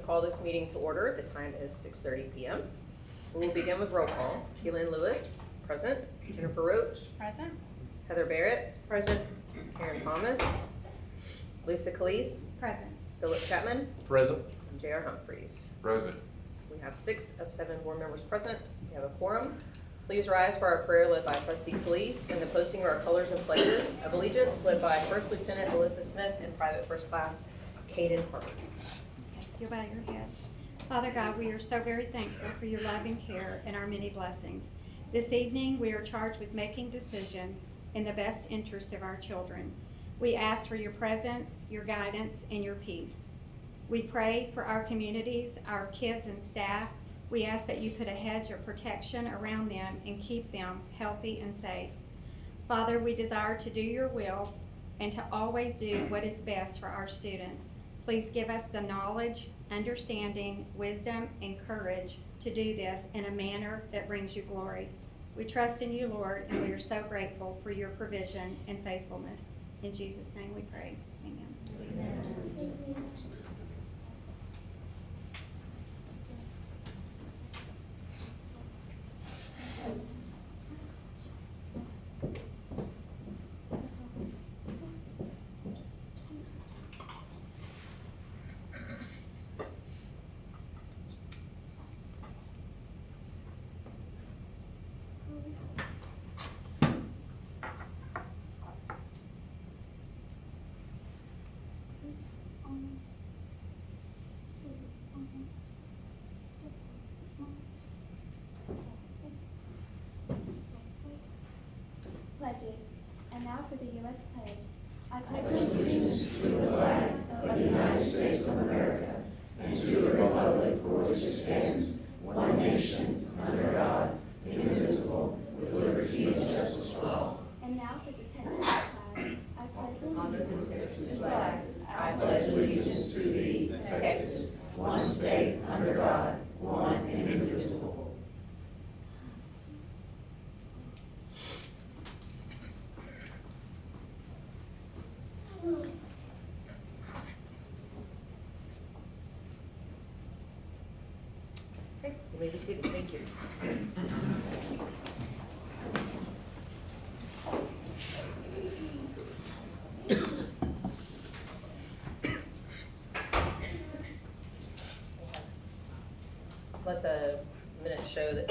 call this meeting to order. The time is 6:30 p.m. We will begin with roll call. Keelan Lewis, present. Jennifer Roach, Present. Heather Barrett, present. Karen Thomas, Lisa Calise, Present. Philip Chapman, Present. and J.R. Humphreys. Present. We have 6 of 7 board members present. We have a quorum. Please rise for our prayer led by Trustee Calise and the posting of our colors and pledges of allegiance led by First Lieutenant Alyssa Smith and Private First Class Caden Harper. You bow your heads. Father God, we are so very thankful for your love and care and our many blessings. This evening, we are charged with making decisions in the best interest of our children. We ask for your presence, your guidance, and your peace. We pray for our communities, our kids and staff. We ask that you put a hedge of protection around them and keep them healthy and safe. Father, we desire to do your will and to always do what is best for our students. Please give us the knowledge, understanding, wisdom, and courage to do this in a manner that brings you glory. We trust in you, Lord, and we are so grateful for your provision and faithfulness. In Jesus' name we pray. Amen. Amen. Pledges. And now for the U.S. pledge. I pledge allegiance to the flag of the United States of America and to the republic for which it stands, one nation, under God, indivisible, with liberty and justice for all. And now for the Texas flag. I pledge allegiance to Texas flag. I pledge allegiance to thee, Texas, one state, under God, one and indivisible. Okay, you may be seated. Thank you. Let the minutes show that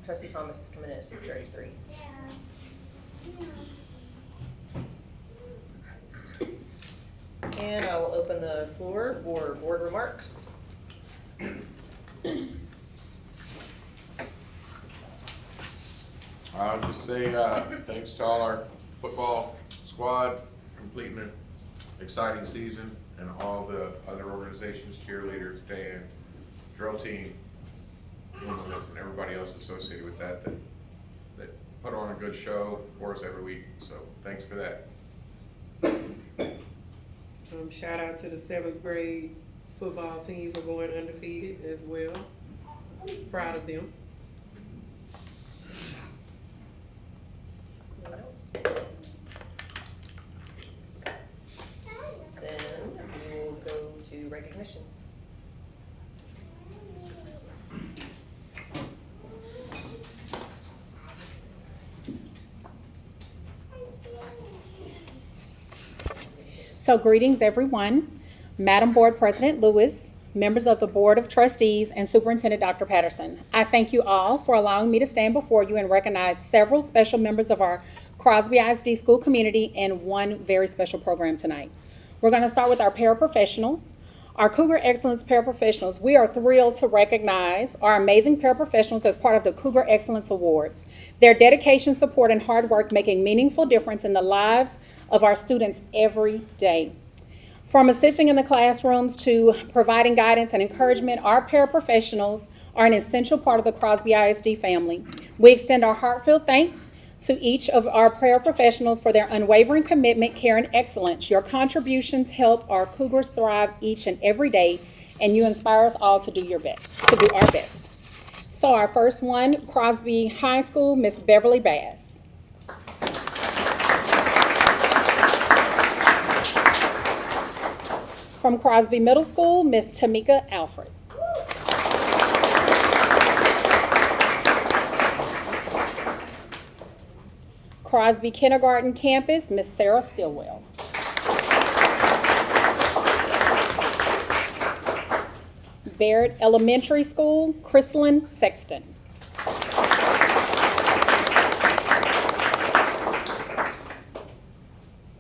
Trustee Thomas is coming in at 6:33. And I will open the floor for board remarks. I'll just say thanks to all our football squad completing an exciting season, and all the other organizations, cheerleaders, band, drill team, luminous, and everybody else associated with that put on a good show for us every week. So thanks for that. Shout out to the 7th grade football team for going undefeated as well. Proud of them. Anyone else? Then we will go to recognitions. So greetings, everyone. Madam Board President Lewis, members of the Board of Trustees, and Superintendent Dr. Patterson. I thank you all for allowing me to stand before you and recognize several special members of our Crosby ISD school community and one very special program tonight. We're going to start with our paraprofessionals. Our Cougar Excellence paraprofessionals, we are thrilled to recognize our amazing paraprofessionals as part of the Cougar Excellence Awards. Their dedication, support, and hard work make a meaningful difference in the lives of our students every day. From assisting in the classrooms to providing guidance and encouragement, our paraprofessionals are an essential part of the Crosby ISD family. We extend our heartfelt thanks to each of our paraprofessionals for their unwavering commitment, care, and excellence. Your contributions help our Cougars thrive each and every day, and you inspire us all to do your best, to do our best. So our first one, Crosby High School, Miss Beverly Bass. From Crosby Middle School, Miss Tamika Alfred. Crosby Kindergarten Campus, Miss Sarah Stillwell. Barrett Elementary School, Chrislyn Sexton.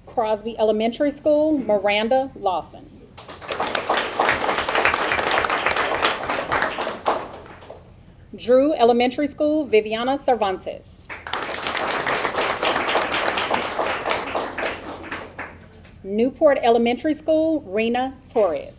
Crosby Elementary School, Miranda Lawson. Drew Elementary School, Viviana Cervantes. Newport Elementary School, Rena Torres.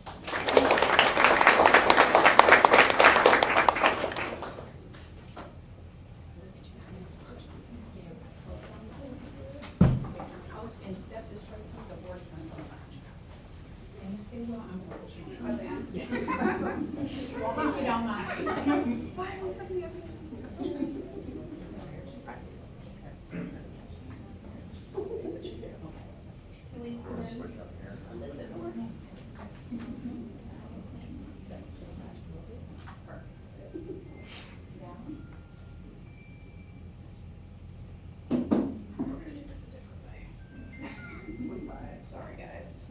Sorry, guys.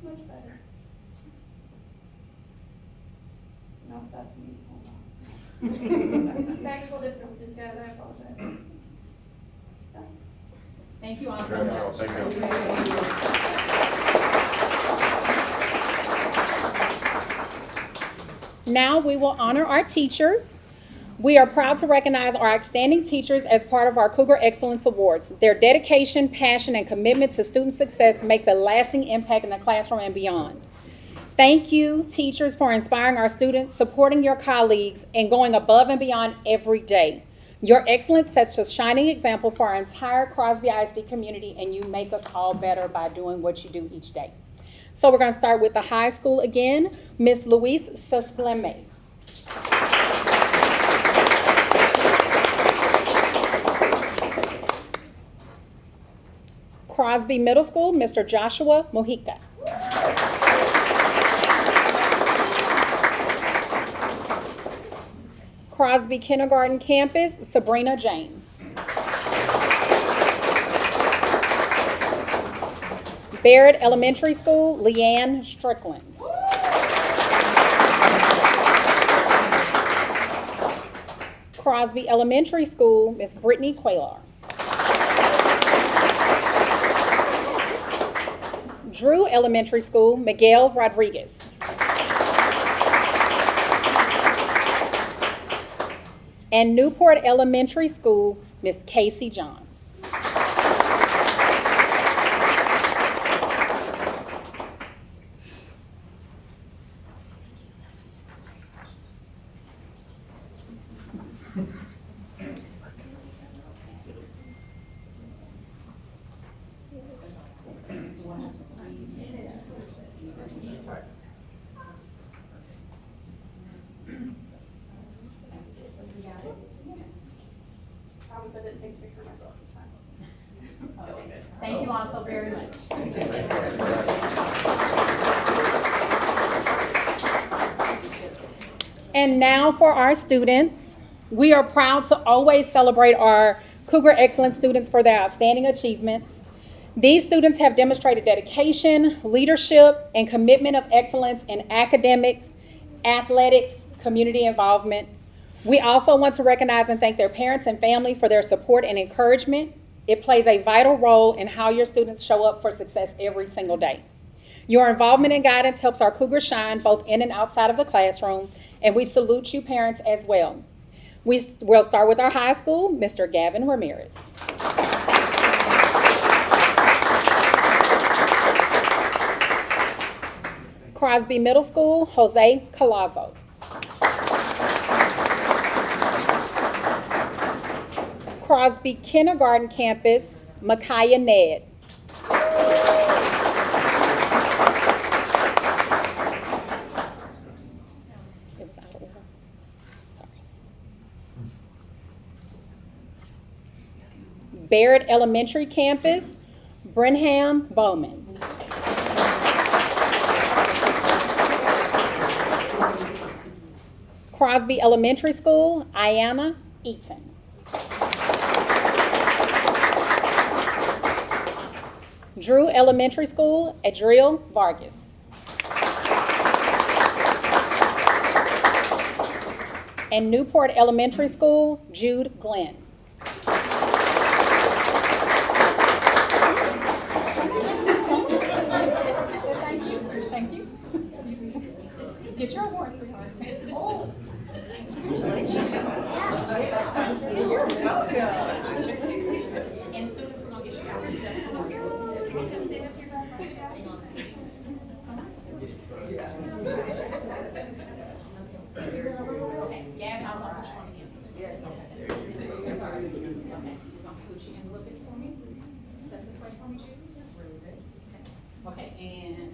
Much better. No, that's me. Hold on. Technical difficulties, guys. I apologize. Done. Thank you all so Very much. well, thank you. Now we will honor our teachers. We are proud to recognize our outstanding teachers as part of our Cougar Excellence Awards. Their dedication, passion, and commitment to student success makes a lasting impact in the classroom and beyond. Thank you, teachers, for inspiring our students, supporting your colleagues, and going above and beyond every day. Your excellence sets a shining example for our entire Crosby ISD community, and you make us all better by doing what you do each day. So we're going to start with the high school again. Miss Louise Suspleme. Crosby Middle School, Mr. Joshua Mojica. Crosby Kindergarten Campus, Sabrina James. Barrett Elementary School, Leanne Strickland. Crosby Elementary School, Miss Brittany Quaylar. Drew Elementary School, Miguel Rodriguez. And Newport Elementary School, Miss Casey Johns. Promise I didn't take a picture of myself this time. Thank you all so very much. And now for our students. We are proud to always celebrate our Cougar Excellence students for their outstanding achievements. These students have demonstrated dedication, leadership, and commitment of excellence in academics, athletics, community involvement. We also want to recognize and thank their parents and family for their support and encouragement. It plays a vital role in how your students show up for success every single day. Your involvement and guidance helps our Cougars shine both in and outside of the classroom, and we salute you parents as well. We'll start with our high school, Mr. Gavin Ramirez. Crosby Middle School, Jose Colazo. Crosby Kindergarten Campus, Micaiah Ned. It was out of order. Sorry. Barrett Elementary Campus, Brenham Bowman. Crosby Elementary School, Ayanna Eaton. Drew Elementary School, Adriel Vargas. And Newport Elementary School, Jude Glenn. Thank you. Get your award, sweetheart. You're welcome. And students, we're gonna get you guys a step to work. Can you come sit up here by the Okay, Gavin, I'll learn which one it is. Sorry. Okay, you're gonna scooch you in a little bit for me. Step this way for me, Judy. Really good. Okay, and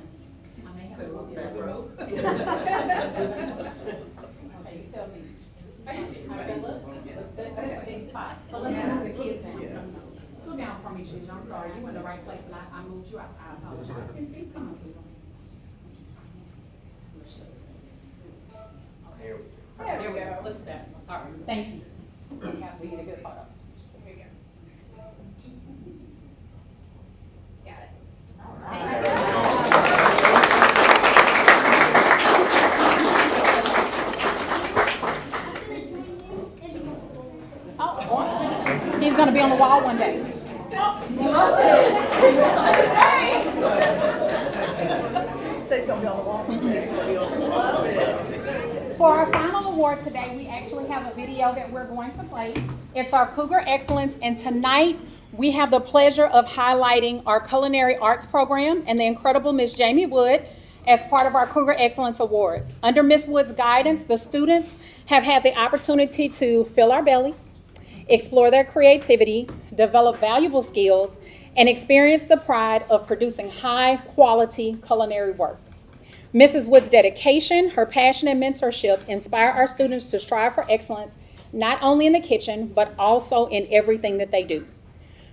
I may have a little bit of rope. Okay, you tell me. How does that look? That's a big spot. So let me move the kids down. Go down for me, Judy. I'm sorry, you were in the right place and I moved you out. I apologize. Come on, sweetheart. There we go. Let's step. Sorry. Thank you. We get a good photo. Here we go. Got it. All right. He's going to be on the wall one day. Love it. Say it's gonna be on the wall. Love it. For our final award today, we actually have a video that we're going to play. It's our Cougar Excellence, and tonight we have the pleasure of highlighting our culinary arts program and the incredible Miss Jamie Wood as part of our Cougar Excellence Awards. Under Miss Wood's guidance, the students have had the opportunity to fill our bellies, explore their creativity, develop valuable skills, and experience the pride of producing high-quality culinary work. Mrs. Wood's dedication, her passion, and mentorship inspire our students to strive for excellence, not only in the kitchen, but also in everything that they do.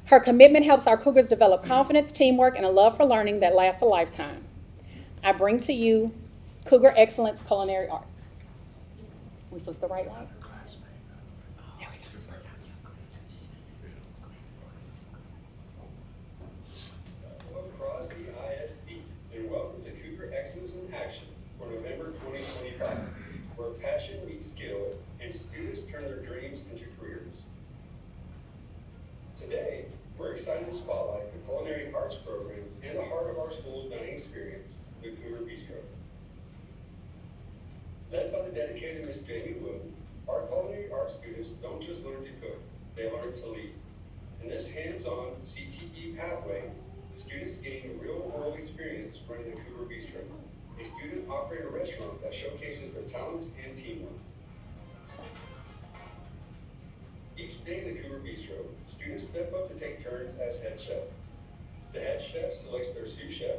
Her commitment helps our Cougars develop confidence, teamwork, and a love for learning that lasts a lifetime. I bring to you Cougar Excellence Culinary Arts. We flip the right way. There we go. Hello, Crosby ISD, and welcome to Cougar Excellence in Action for November 2025, where passion meets skill and students turn their dreams into careers. Today, we're excited to spotlight the culinary arts program and the heart of our school's dining experience, the Cougar Bistro. Led by the dedicated Miss Jamie Wood, our culinary arts students don't just learn to cook, they learn to lead. In this hands-on CTE pathway, the students gain real-world experience running the Cougar Bistro, a student-operated restaurant that showcases their talents and teamwork. Each day in the Cougar Bistro, students step up to take turns as head chef. The head chef selects their sous chef,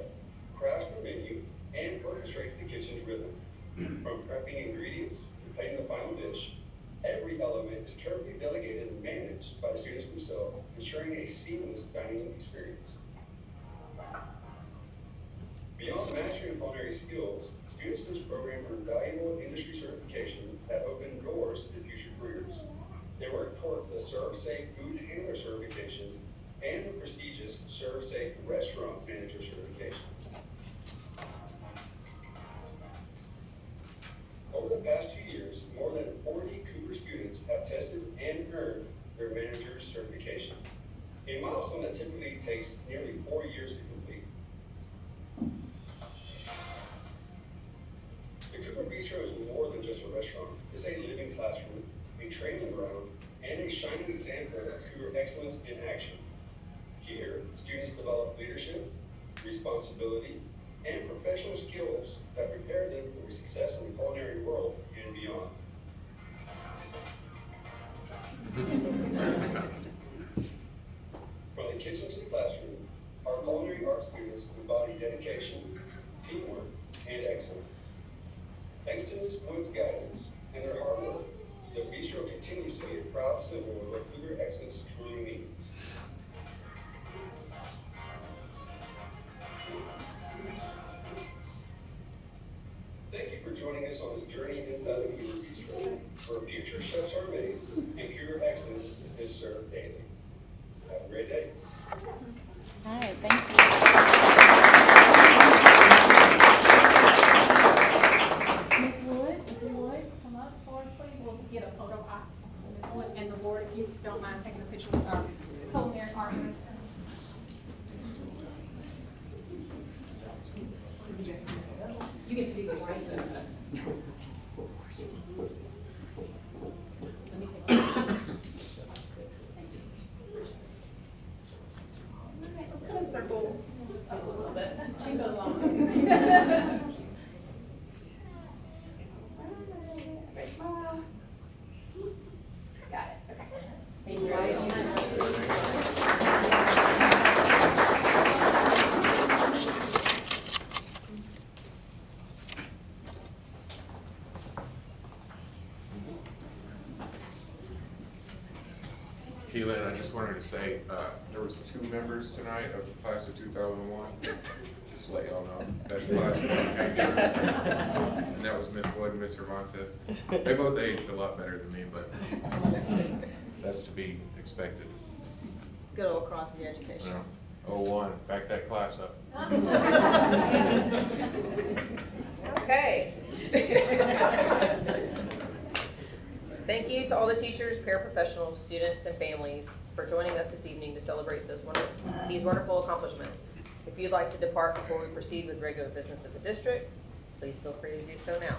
crafts the menu, and orchestrates the kitchen's rhythm. From prepping ingredients to plating the final dish, every element is carefully delegated and managed by the students themselves, ensuring a seamless dining experience. Beyond mastering culinary skills, students in this program earn valuable industry certification that open doors to future careers. They work towards the Serve Safe Food Handler certification and the prestigious Serve Safe Restaurant Manager certification. Over the past 2 years, more than 40 Cougar students have tested and earned their manager's certification, a milestone that typically takes nearly 4 years to complete. The Cougar Bistro is more than just a restaurant. It's a living classroom, a training ground, and a shining example of Cougar excellence in action. Here, students develop leadership, responsibility, and professional skills that prepare them for success in the culinary world and beyond. From the kitchen to the classroom, our culinary arts students embody dedication, teamwork, and excellence. Thanks to Ms. Wood's guidance and their hard work, the Bistro continues to be a proud symbol of what Cougar excellence truly means. joining us on this journey inside the Cougar Bistro, where future chefs are made and Cougar excellence is served daily. Have a great day. All right, thank you. Ms. Wood, if you would, come up for us, please. We'll get a photo op of Ms. Wood and the board, if you don't mind taking a picture with our culinary artist. You get to be the right. Let me take a picture. Let's kind of circle up a little bit. She goes on. Okay, smile. Got it. Okay. Thank you. Keelan, I just wanted to say, there was 2 members tonight of the class of 2001. Just to let y'all know, that's class of 2001. And that was Miss Wood and Miss Cervantes. They both aged a lot better than me, but that's to be expected. Good old Crosby education. You know, 01, back that class up. Okay. Thank you to all the teachers, paraprofessionals, students, and families for joining us this evening to celebrate these wonderful accomplishments. If you'd like to depart before we proceed with regular business of the district, please feel free to do so now.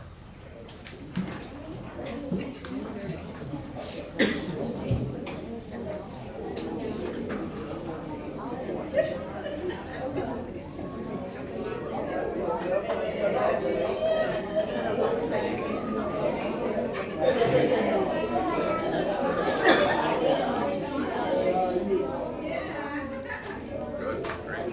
Good, great.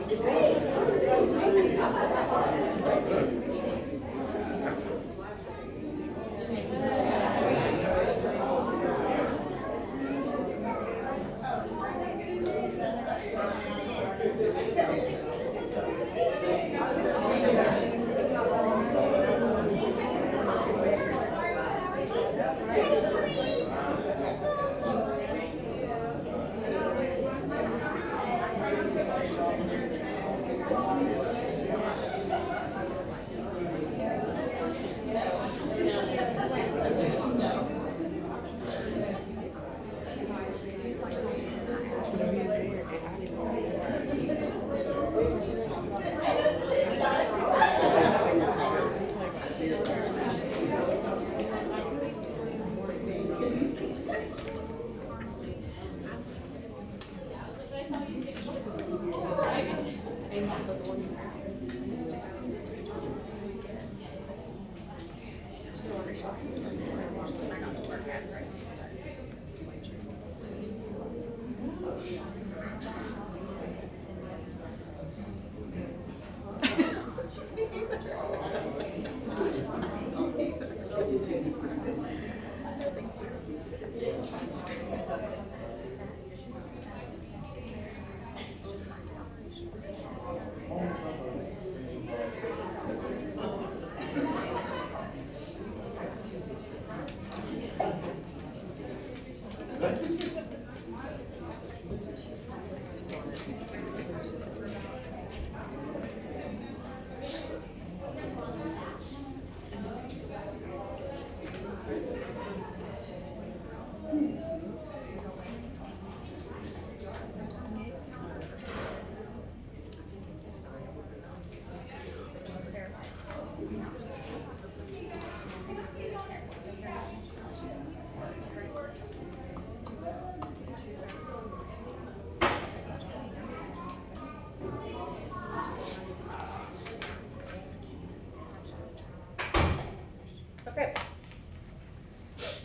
Okay.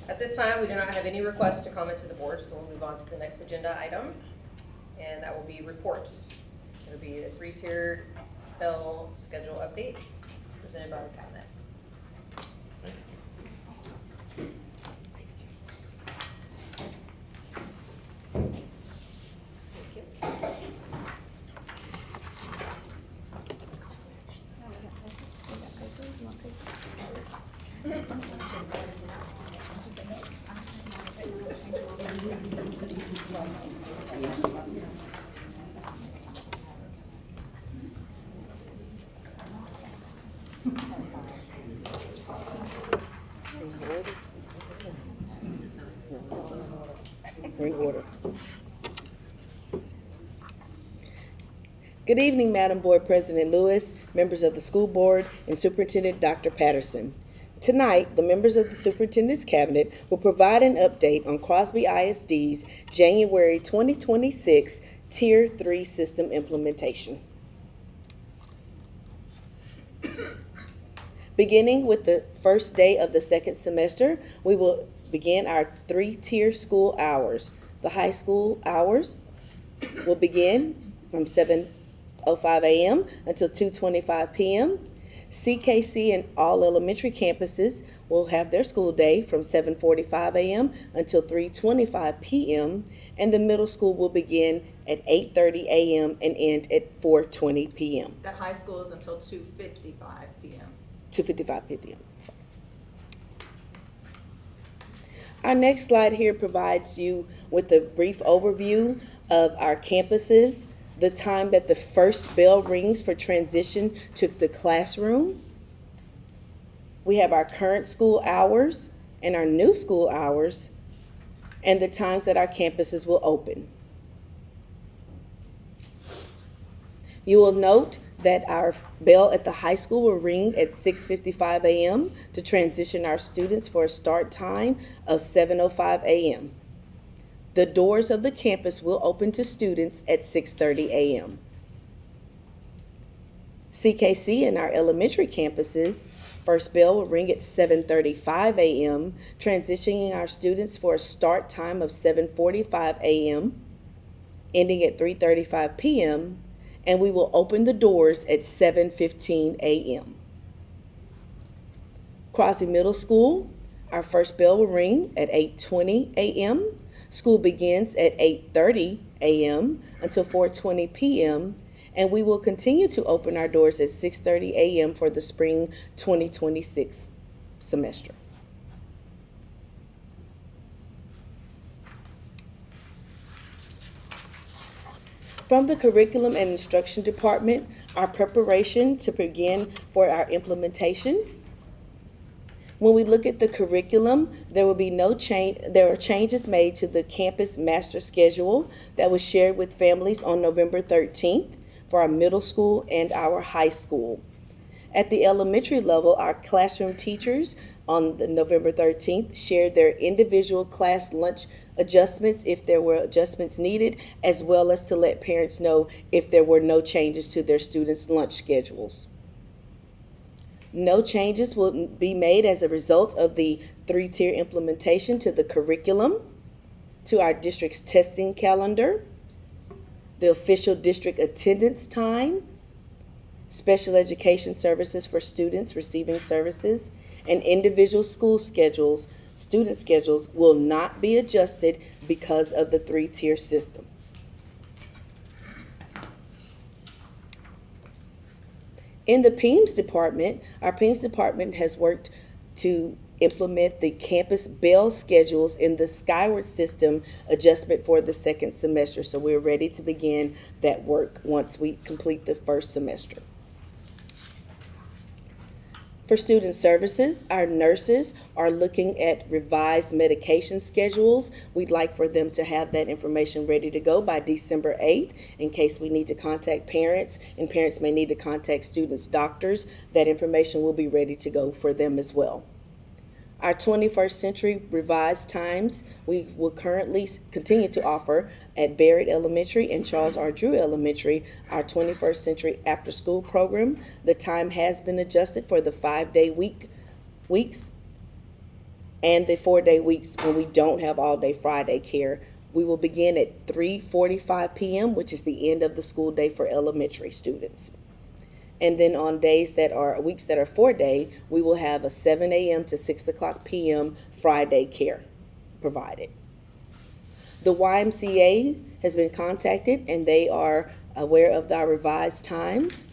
At this time, we do not have any requests to comment to the board, so we'll move on to the next agenda item, and that will be reports. It'll be a 3-tiered bell schedule update presented by the cabinet. In order. Good evening, Madam Board President Lewis, members of the school board, and Superintendent Dr. Patterson. Tonight, the members of the Superintendent's Cabinet will provide an update on Crosby ISD's January 2026 Tier 3 system implementation. Beginning with the first day of the second semester, we will begin our 3-tier school hours. The high school hours will begin from 7:05 a.m. until 2:25 p.m. CKC and all elementary campuses will have their school day from 7:45 a.m. until 3:25 p.m. and the middle school will begin at 8:30 a.m. and end at 4:20 p.m. That high school is until 2:55 p.m. 2:55 p.m. Our next slide here provides you with a brief overview of our campuses, the time that the first bell rings for transition to the classroom. We have our current school hours and our new school hours, and the times that our campuses will open. You will note that our bell at the high school will ring at 6:55 a.m. to transition our students for a start time of 7:05 a.m. The doors of the campus will open to students at 6:30 a.m. CKC and our elementary campuses, first bell will ring at 7:35 a.m., transitioning our students for a start time of 7:45 a.m., ending at 3:35 p.m., and we will open the doors at 7:15 a.m. Crosby Middle School, our first bell will ring at 8:20 a.m. School begins at 8:30 a.m. until 4:20 p.m., and we will continue to open our doors at 6:30 a.m. for the spring 2026 semester. From the Curriculum and Instruction Department, our preparation to begin for our implementation. When we look at the curriculum, there will be no change. There are changes made to the campus master schedule that was shared with families on November 13th for our middle school and our high school. At the elementary level, our classroom teachers on the November 13th shared their individual class lunch adjustments if there were adjustments needed, as well as to let parents know if there were no changes to their students' lunch schedules. No changes will be made as a result of the 3-tier implementation to the curriculum, to our district's testing calendar, the official district attendance time, special education services for students receiving services, and individual school schedules, student schedules will not be adjusted because of the 3-tier system. In the PEIMS department, our PEIMS department has worked to implement the campus bell schedules in the Skyward system adjustment for the second semester. So we're ready to begin that work once we complete the first semester. For student services, our nurses are looking at revised medication schedules. We'd like for them to have that information ready to go by December 8th in case we need to contact parents, and parents may need to contact students' doctors. That information will be ready to go for them as well. Our 21st century revised times we will currently continue to offer at Barrett Elementary and Charles R. Drew Elementary, our 21st century after school program. The time has been adjusted for the 5-day weeks and the 4-day weeks when we don't have all day Friday care. We will begin at 3:45 p.m., which is the end of the school day for elementary students. And then on days that are weeks that are 4-day, we will have a 7 a.m. to 6 o'clock p.m. Friday care provided. The YMCA has been contacted and they are aware of our revised times.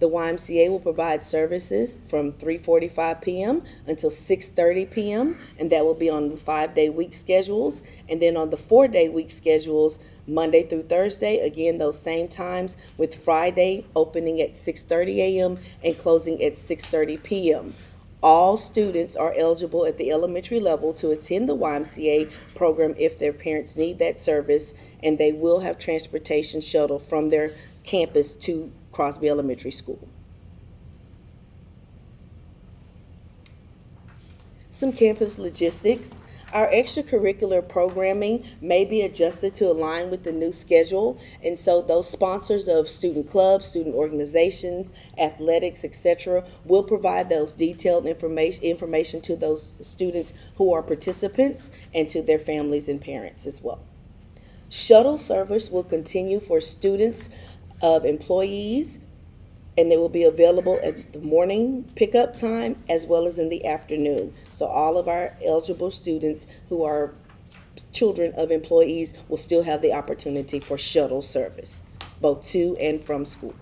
The YMCA will provide services from 3:45 p.m. until 6:30 p.m., and that will be on the 5-day week schedules. And then on the 4-day week schedules, Monday through Thursday, again, those same times, with Friday opening at 6:30 a.m. and closing at 6:30 p.m. All students are eligible at the elementary level to attend the YMCA program if their parents need that service, and they will have transportation shuttle from their campus to Crosby Elementary School. Some campus logistics. Our extracurricular programming may be adjusted to align with the new schedule, and so those sponsors of student clubs, student organizations, athletics, etc., will provide those detailed information to those students who are participants and to their families and parents as well. Shuttle service will continue for students of employees, and they will be available at the morning pickup time as well as in the afternoon. So all of our eligible students who are children of employees will still have the opportunity for shuttle service, both to and from school.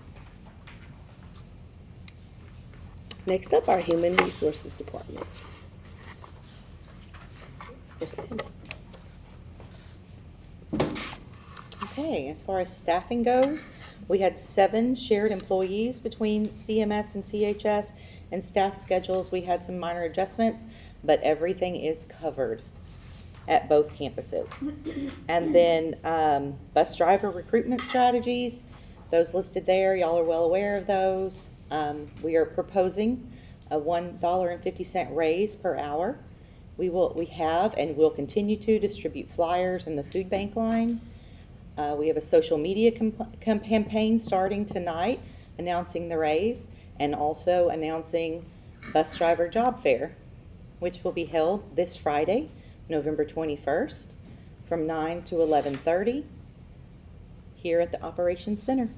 Next up, our Human Resources Department. Yes, ma'am. Okay, as far as staffing goes, we had 7 shared employees between CMS and CHS, and staff schedules, we had some minor adjustments, but everything is covered at both campuses. And then bus driver recruitment strategies, those listed there, y'all are well aware of those. We are proposing a $1.50 raise per hour. We have and will continue to distribute flyers in the food bank line. We have a social media campaign starting tonight announcing the raise, and also announcing bus driver job fair, which will be held this Friday, November 21st, from 9 to 11:30 here at the Operations Center.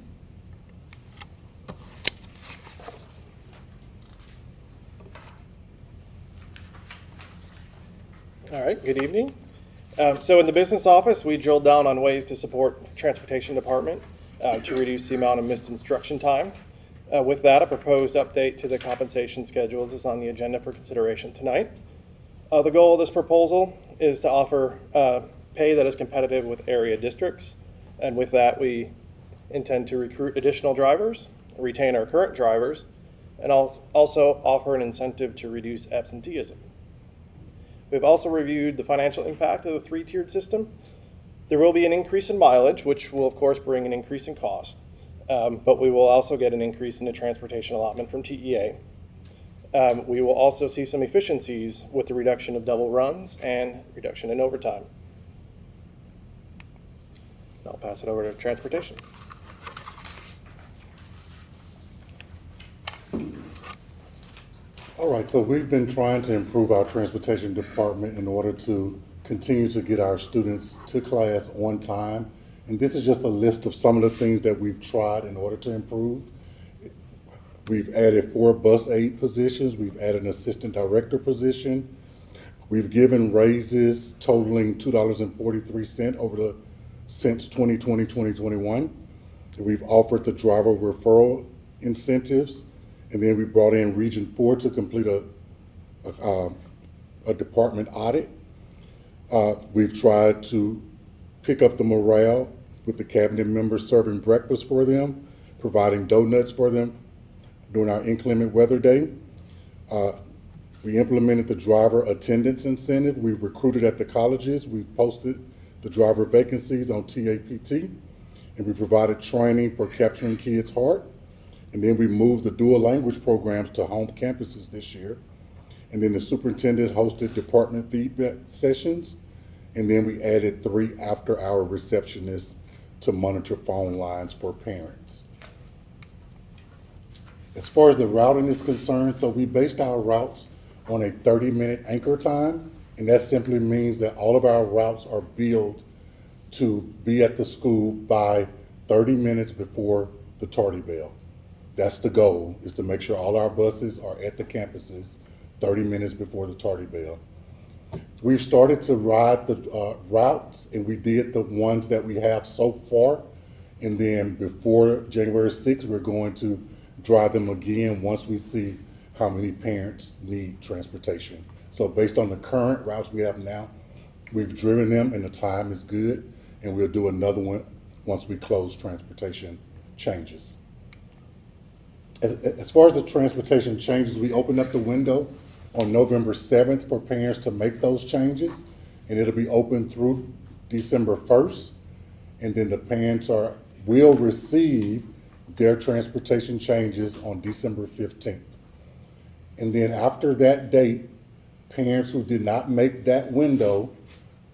All right, good evening. So in the business office, we drilled down on ways to support transportation department to reduce the amount of missed instruction time. With that, a proposed update to the compensation schedules is on the agenda for consideration tonight. The goal of this proposal is to offer pay that is competitive with area districts. And with that, we intend to recruit additional drivers, retain our current drivers, and also offer an incentive to reduce absenteeism. We've also reviewed the financial impact of the 3-tiered system. There will be an increase in mileage, which will of course bring an increase in cost, but we will also get an increase in the transportation allotment from TEA. We will also see some efficiencies with the reduction of double runs and reduction in overtime. I'll pass it over to transportation. All right, so we've been trying to improve our transportation department in order to continue to get our students to class on time. And this is just a list of some of the things that we've tried in order to improve. We've added 4 bus aide positions. We've added an assistant director position. We've given raises totaling $2.43 since 2020, 2021. We've offered the driver referral incentives. And then we brought in Region 4 to complete a department audit. We've tried to pick up the morale with the cabinet members serving breakfast for them, providing donuts for them during our inclement weather day. We implemented the driver attendance incentive. We recruited at the colleges. We've posted the driver vacancies on TAPT, and we provided training for capturing kids' heart. And then we moved the dual language programs to home campuses this year. And then the superintendent hosted department feedback sessions. And then we added 3 after-hour receptionists to monitor phone lines for parents. As far as the routing is concerned, so we based our routes on a 30-minute anchor time. And that simply means that all of our routes are billed to be at the school by 30 minutes before the tardy bell. That's the goal, is to make sure all our buses are at the campuses 30 minutes before the tardy bell. We've started to ride the routes, and we did the ones that we have so far. And then before January 6th, we're going to dry them again once we see how many parents need transportation. So based on the current routes we have now, we've driven them and the time is good, and we'll do another one once we close transportation changes. As far as the transportation changes, we opened up the window on November 7th for parents to make those changes, and it'll be open through December 1st. And then the parents will receive their transportation changes on December 15th. And then after that date, parents who did not make that window,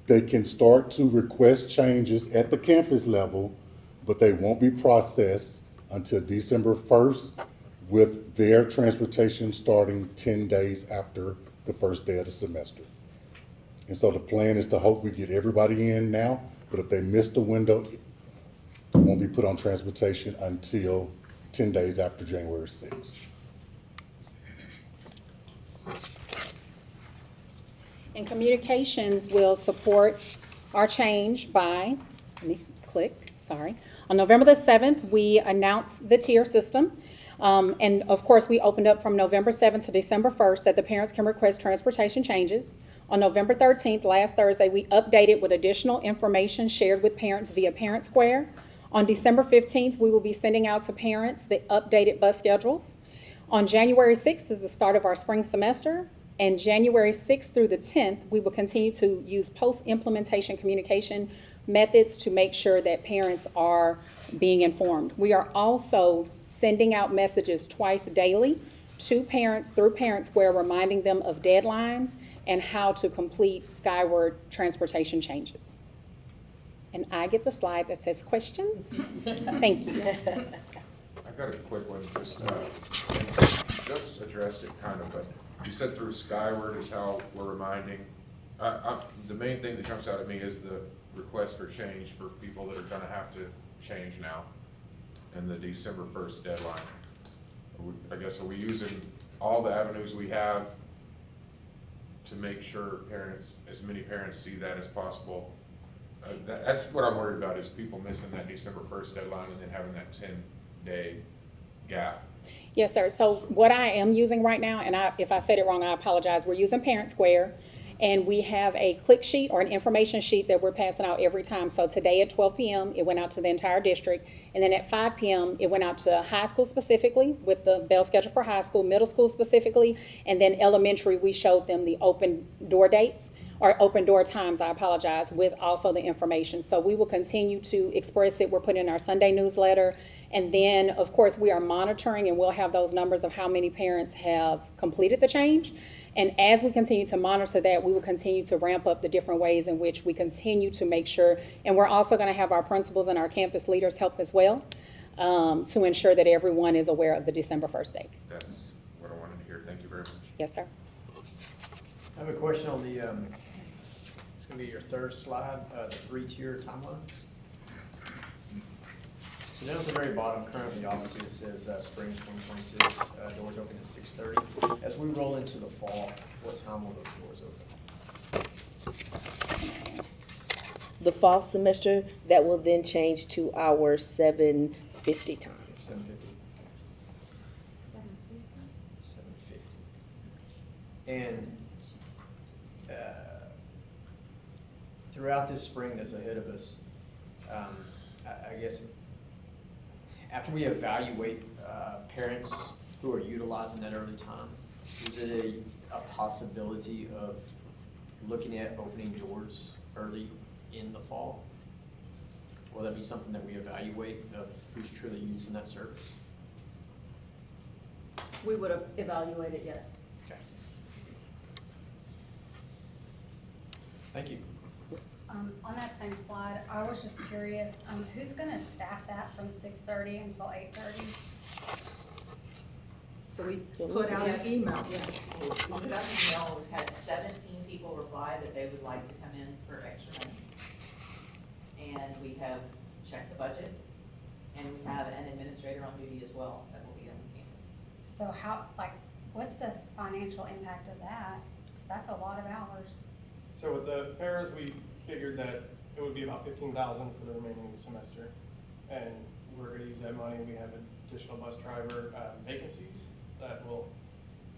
they can start to request changes at the campus level, but they won't be processed until December 1st, with their transportation starting 10 days after the first day of the semester. And so the plan is to hope we get everybody in now, but if they miss the window, it won't be put on transportation until 10 days after January 6th. And communications will support our change by, let me click, sorry. On November the 7th, we announced the tier system. And of course, we opened up from November 7th to December 1st that the parents can request transportation changes. On November 13th, last Thursday, we updated with additional information shared with parents via Parent Square. On December 15th, we will be sending out to parents the updated bus schedules. On January 6th is the start of our spring semester. And January 6th through the 10th, we will continue to use post-implementation communication methods to make sure that parents are being informed. We are also sending out messages twice daily to parents through Parent Square, reminding them of deadlines and how to complete Skyward transportation changes. And I get the slide that says questions. Thank you. I got a quick one, just addressed it kind of, but you said through Skyward is how we're reminding. The main thing that jumps out at me is the request for change for people that are gonna have to change now, and the December 1st deadline. I guess, are we using all the avenues we have to make sure parents, as many parents see that as possible? That's what I'm worried about, is people missing that December 1st deadline and then having that 10-day gap. Yes, sir. So what I am using right now, and if I said it wrong, I apologize. We're using Parent Square, and we have a click sheet or an information sheet that we're passing out every time. So today at 12 p.m., it went out to the entire district. And then at 5 p.m., it went out to high school specifically with the bell schedule for high school, middle school specifically, and then elementary, we showed them the open door dates, or open door times, I apologize, with also the information. So we will continue to express it. We're putting in our Sunday newsletter. And then, of course, we are monitoring, and we'll have those numbers of how many parents have completed the change. And as we continue to monitor that, we will continue to ramp up the different ways in which we continue to make sure, and we're also going to have our principals and our campus leaders help as well, to ensure that everyone is aware of the December 1st date. That's what I wanted to hear. Thank you very much. Yes, sir. I have a question on the, it's going to be your third slide, the 3-tier timelines. So down at the very bottom, currently, obviously, it says spring 2026, doors open at 6:30. As we roll into the fall, what time will those doors open? The fall semester, that will then change to our 7:50 time. 7:50. 7:50. And throughout this spring that's ahead of us, I guess after we evaluate parents who are utilizing that early time, is it a possibility of looking at opening doors early in the fall? Will that be something that we evaluate of who's truly using that service? We would have evaluated, yes. Okay. Thank you. On that same slide, I was just curious, who's gonna staff that from 6:30 until 8:30? So we put out an email. We put out an email, we had 17 people reply that they would like to come in for extra money. And we have checked the budget, and we have an administrator on duty as well that will be on campus. So what's the financial impact of that? Because that's a lot of hours. So with the paras, we figured that it would be about $15,000 for the remaining semester, and we're going to use that money. We have additional bus driver vacancies that will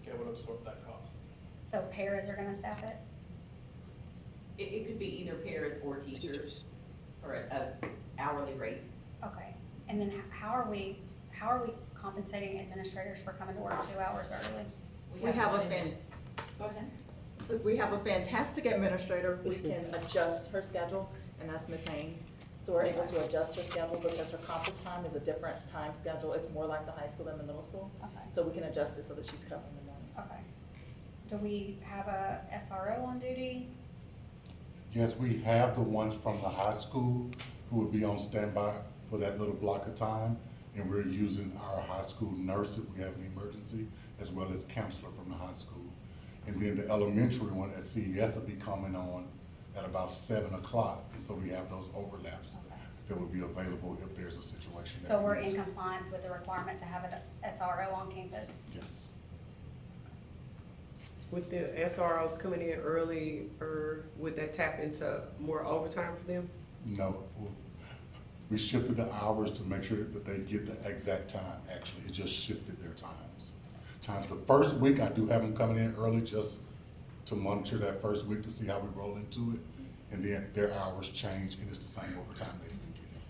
be able to absorb that cost. So paras are gonna staff it? It could be either pairs or teachers, or a hourly rate. Okay, and then how are we compensating administrators for coming to work 2 hours early? We have a one in- fan, Go ahead. so we have a fantastic administrator. We can adjust her schedule, and that's Ms. Haynes. So we're able to adjust her schedule because her conference time is a different time schedule. It's more like the high school than the middle school. Okay, So we can adjust it so that she's covering the morning. okay. Do we have a SRO on duty? Yes, we have the ones from the high school who would be on standby for that little block of time. And we're using our high school nurse if we have an emergency, as well as counselor from the high school. And then the elementary one at CES will be coming on at about 7 o'clock. And so we have those overlaps that will be available if there's a situation. that So we we're need in to- compliance with the requirement to have an SRO on campus? Yes. With the SROs coming in early, or would that tap into more overtime for them? No, we shifted the hours to make sure that they get the exact time. Actually, it just shifted their times. The first week, I do have them coming in early just to monitor that first week to see how we roll into it. And then their hours change and it's the same overtime they've been getting.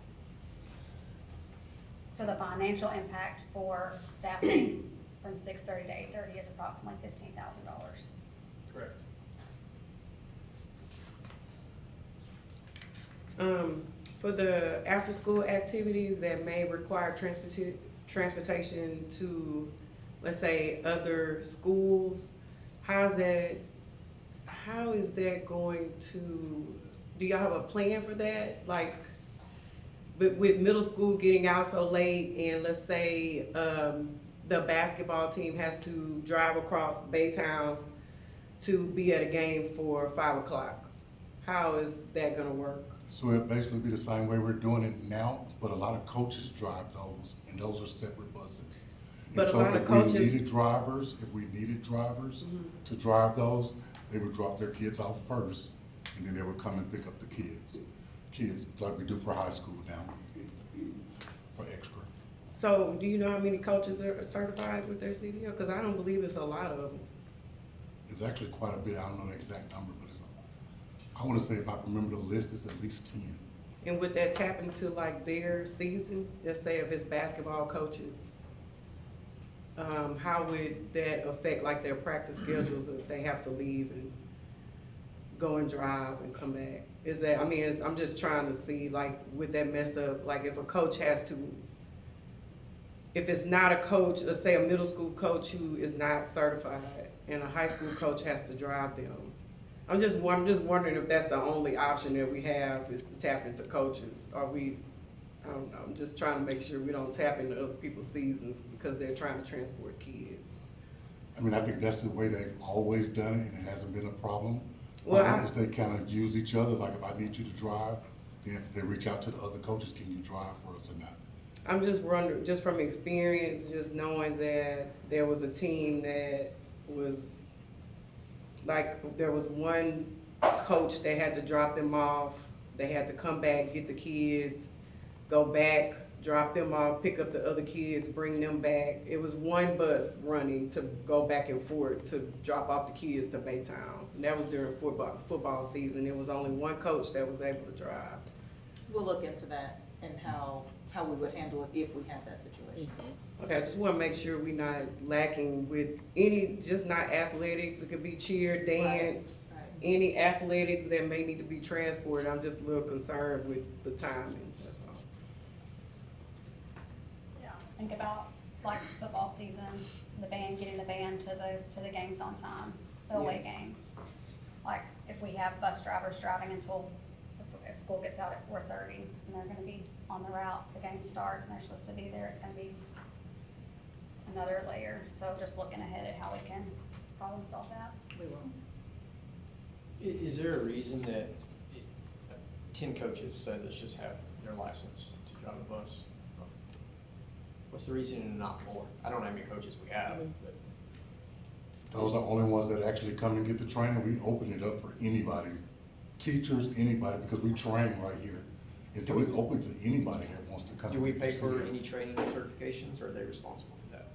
So the financial impact for staffing from 6:30 to 8:30 is approximately $15,000. Correct. For the after-school activities that may require transportation to, let's say, other schools, how is that going to, do y'all have a plan for that? Like, but with middle school getting out so late and let's say, the basketball team has to drive across Baytown to be at a game for 5 o'clock, how is that gonna work? So it'll basically be the same way we're doing it now, but a lot of coaches drive those and those are separate buses. But And a so lot of if coaches- we needed drivers to drive those, they would drop their kids off first, and then they would come and pick up the kids like we do for high school now, for extra. So, do you know how many coaches are certified with their CDL? Cause I don't believe it's a lot of them. It's actually quite a bit, I don't know the exact number, but I wanna say if I remember the list, it's at least 10. And would that tap into like their season? Let's say if it's basketball coaches, how would that affect like their practice schedules if they have to leave and go and drive and come back? Is that, I mean, I'm just trying to see like, would that mess up, like if a coach has to, if it's not a coach, let's say a middle school coach who is not certified and a high school coach has to drive them. I'm just wondering if that's the only option that we have is to tap into coaches. Are we, I don't know, I'm just trying to make sure we don't tap into other people's seasons because they're trying to transport kids. I mean, I think that's the way they've always done it, and it hasn't been a problem. Well, Is they kind of use each other, like if I need you to drive, then they reach out to the other coaches, can you drive for us or not? I'm just wondering, just from experience, just knowing that there was a team that was, like, there was one coach that had to drop them off, they had to come back, get the kids, go back, drop them off, pick up the other kids, bring them back. It was one bus running to go back and forth to drop off the kids to Baytown. And that was during football season. It was only one coach that was able to drive. We'll look into that and how we would handle it if we have that situation. Okay, I just want to make sure we're not lacking with any, just not athletics. It could be cheer, dance, Right. any athletics that may need to be transported. I'm just a little concerned with the timing, that's all. Yeah, think about like football season, getting the band to the games on time, the away Yes. games. Like if we have bus drivers driving until, if school gets out at 4:30 and they're gonna be on the routes, the game starts and they're supposed to be there, it's gonna be another layer. So just looking ahead at how we can problem solve that. We will. Is there a reason that 10 coaches say let's just have their license to drive a bus? What's the reason and not more? I don't know how many coaches we have, but. Those are the only ones that actually come and get the training. We open it up for anybody, teachers, anybody, because we train right here. And so it's open to anybody that wants to come. Do we and pay see for it. any training or certifications, or are they responsible for that?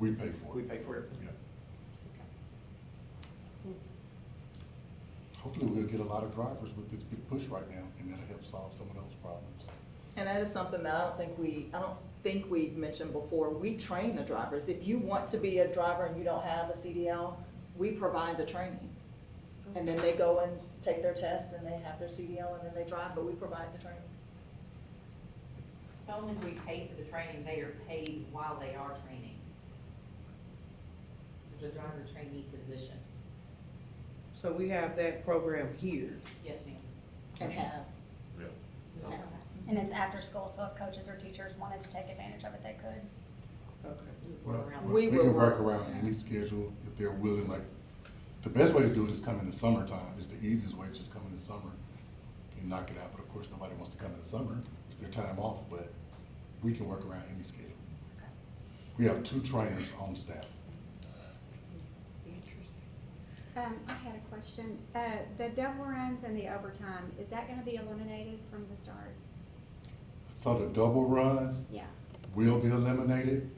We pay for We it. pay for everything? Yeah. Hopefully we'll get a lot of drivers with this big push right now, and that'll help solve some of those problems. And that is something that I don't think we've mentioned before. We train the drivers. If you want to be a driver and you don't have a CDL, we provide the training. And then they go and take their test and they have their CDL and then they drive, but we provide the training. Not only do we pay for the training, they are paid while they are training. There's a driver trainee position. So we have that program here. Yes, ma'am. And have. Yeah. And it's after school, so if coaches or teachers wanted to take advantage of it, they could. Okay. Well, We we will can work work. around any schedule if they're willing, like, the best way to do it is come in the summertime. It's the easiest way, just come in the summer and knock it out. But of course, nobody wants to come in the summer. It's their time off, but we can work around any schedule. We have 2 trainers on staff. I had a question. The double runs and the overtime, is that gonna be eliminated from the start? So the double runs Yeah. will be eliminated.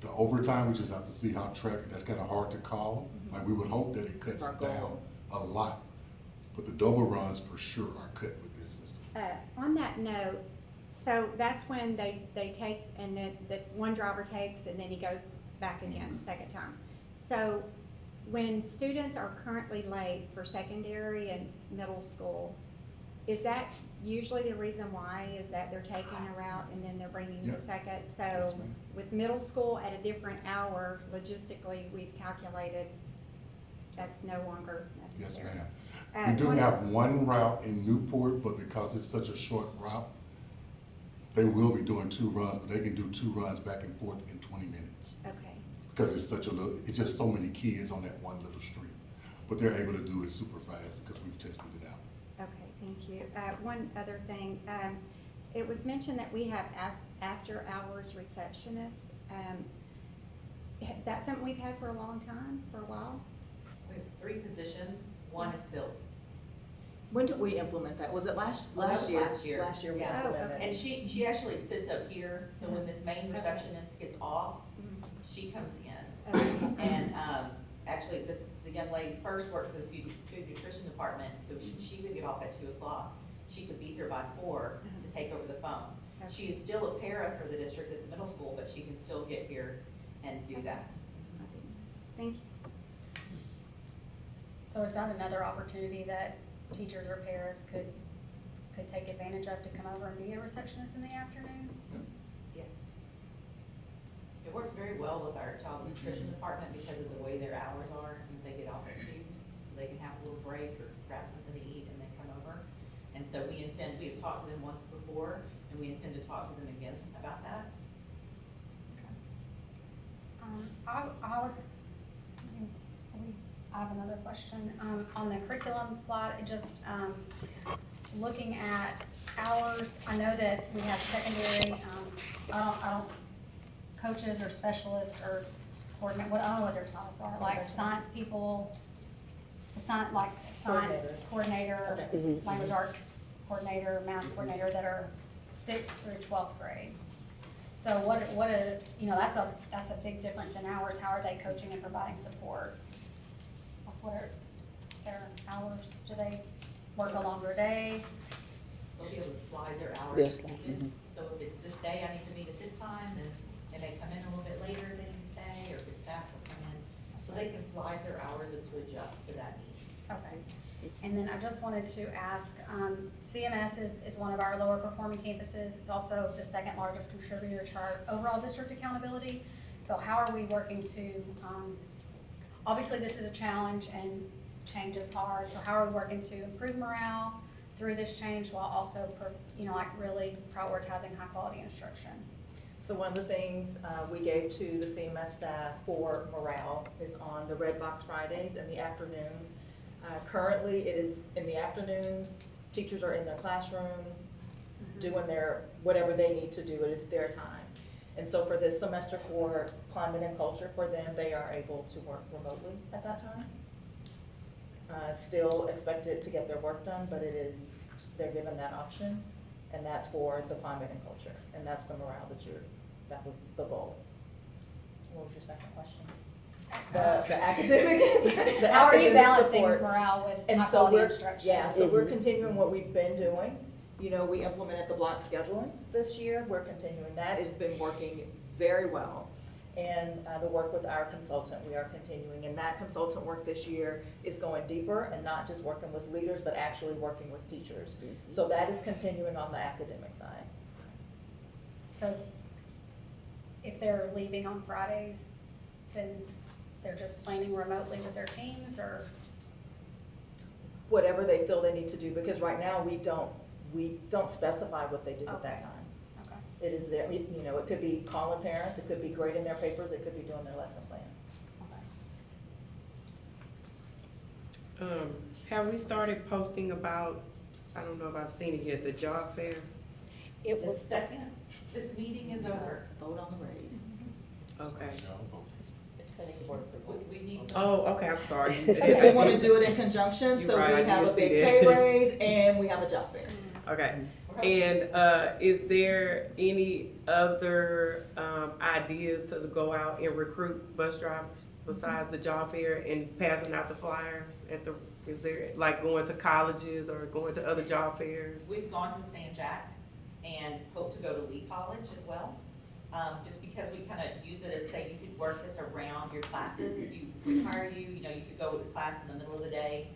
The overtime, we just have to see how traffic, that's kind of hard to call. Like, we would hope that it cuts That's our goal. down a lot. But the double runs for sure are cut with this system. On that note, so that's when they take, and then the one driver takes, and then he goes back again the second time. So when students are currently late for secondary and middle school, is that usually the reason why, is that they're taking a route and then they're bringing the Yep. second? Yes, So ma'am. with middle school at a different hour, logistically, we've calculated that's no longer Yes, necessary. ma'am. We do have one route in Newport, but because it's such a short route, they will be doing 2 runs, but they can do 2 runs back and forth in 20 minutes. Okay. Because it's such a little, it's just so many kids on that one little street. But they're able to do it super fast because we've tested it out. Okay, thank you. One other thing, it was mentioned that we have after-hours receptionist. Is that something we've had for a long time, for a while? We have 3 positions, 1 is filled. When did we implement that? Was it last That was year? last year. Last year we Yeah. Oh, implemented okay. it. And she actually sits up here, so when this main receptionist gets off, she comes in. Okay. And, actually, the young lady first worked for the food nutrition department, so she could get off at 2:00. She could be here by 4 to take over the phones. Okay. She is still a para for the district at the middle school, but she can still get here and do that. Thank you. So is that another opportunity that teachers or paras could take advantage of, to come over and be a receptionist in the afternoon? Yes. It works very well with our child nutrition department because of the way their hours are, and they get off at 2, so they can have a little break or grab something to eat and then come over. And so we have talked to them once before, and we intend to talk to them again about that. I have another question. On the curriculum slide, it just, looking at hours, I know that we have secondary, I don't, coaches or specialists or coordinate, I don't know what their titles are, like science people, science coordinator, Okay. language arts coordinator, math coordinator that are 6th through 12th grade. So that's a big difference in hours. How are they coaching and providing support? What are their hours? Do they work a longer day? They'll be able to slide their hours. Yes, if needed. So if it's this day, I need to meet at this time, then they may come in a little bit later, they can stay, or if it's staff will come in. So they can slide their hours to adjust to that need. Okay. And then I just wanted to ask, CMS is one of our lower performing campuses. It's also the 2nd largest contributor to our overall district accountability. So how are we working to, obviously this is a challenge and change is hard. So how are we working to improve morale through this change while also, really prioritizing high quality instruction? So one of the things we gave to the CMS staff for morale is on the Red Box Fridays in the afternoon. Currently, it is in the afternoon. Teachers are in their classroom doing whatever they need to do. It is their time. And so for this semester for climate and culture, for them, they are able to work remotely at that time. Still expected to get their work done, but they're given that option. And that's for the climate and culture, and that's the morale that was the goal. What was your second question? The academic. How are you academic balancing support. morale with And high so quality we're, instruction? yeah, so we're continuing what we've been doing. You know, we implemented the block scheduling this year. We're continuing that. It's been working very well. And the work with our consultant, we are continuing. And that consultant work this year is going deeper and not just working with leaders, but actually working with teachers. So that is continuing on the academic side. So if they're leaving on Fridays, then they're just planning remotely with their teams, or? Whatever they feel they need to do, because right now we don't specify what they do at that time. Okay. It is their, you know, it could be calling parents, it could be grading their papers, it could be doing their lesson plan. Have we started posting about, I don't know if I've seen it yet, the job fair? It The was, second this meeting is over, Vote on the raise. Okay. It's pending board approval. we need to. Oh, okay, I'm sorry. If we want to do it in conjunction, You're so right, we I have did a see big that. pay raise and we have a job fair. Okay, and is there any other ideas to go out and recruit bus drivers besides the job fair and passing out the flyers at the, is there, like going to colleges or going to other job fairs? We've gone to San Jack and hope to go to Lee College as well. Just because we kind of use it as, say, you could work this around your classes. If you require you know, you could go to class in the middle of the day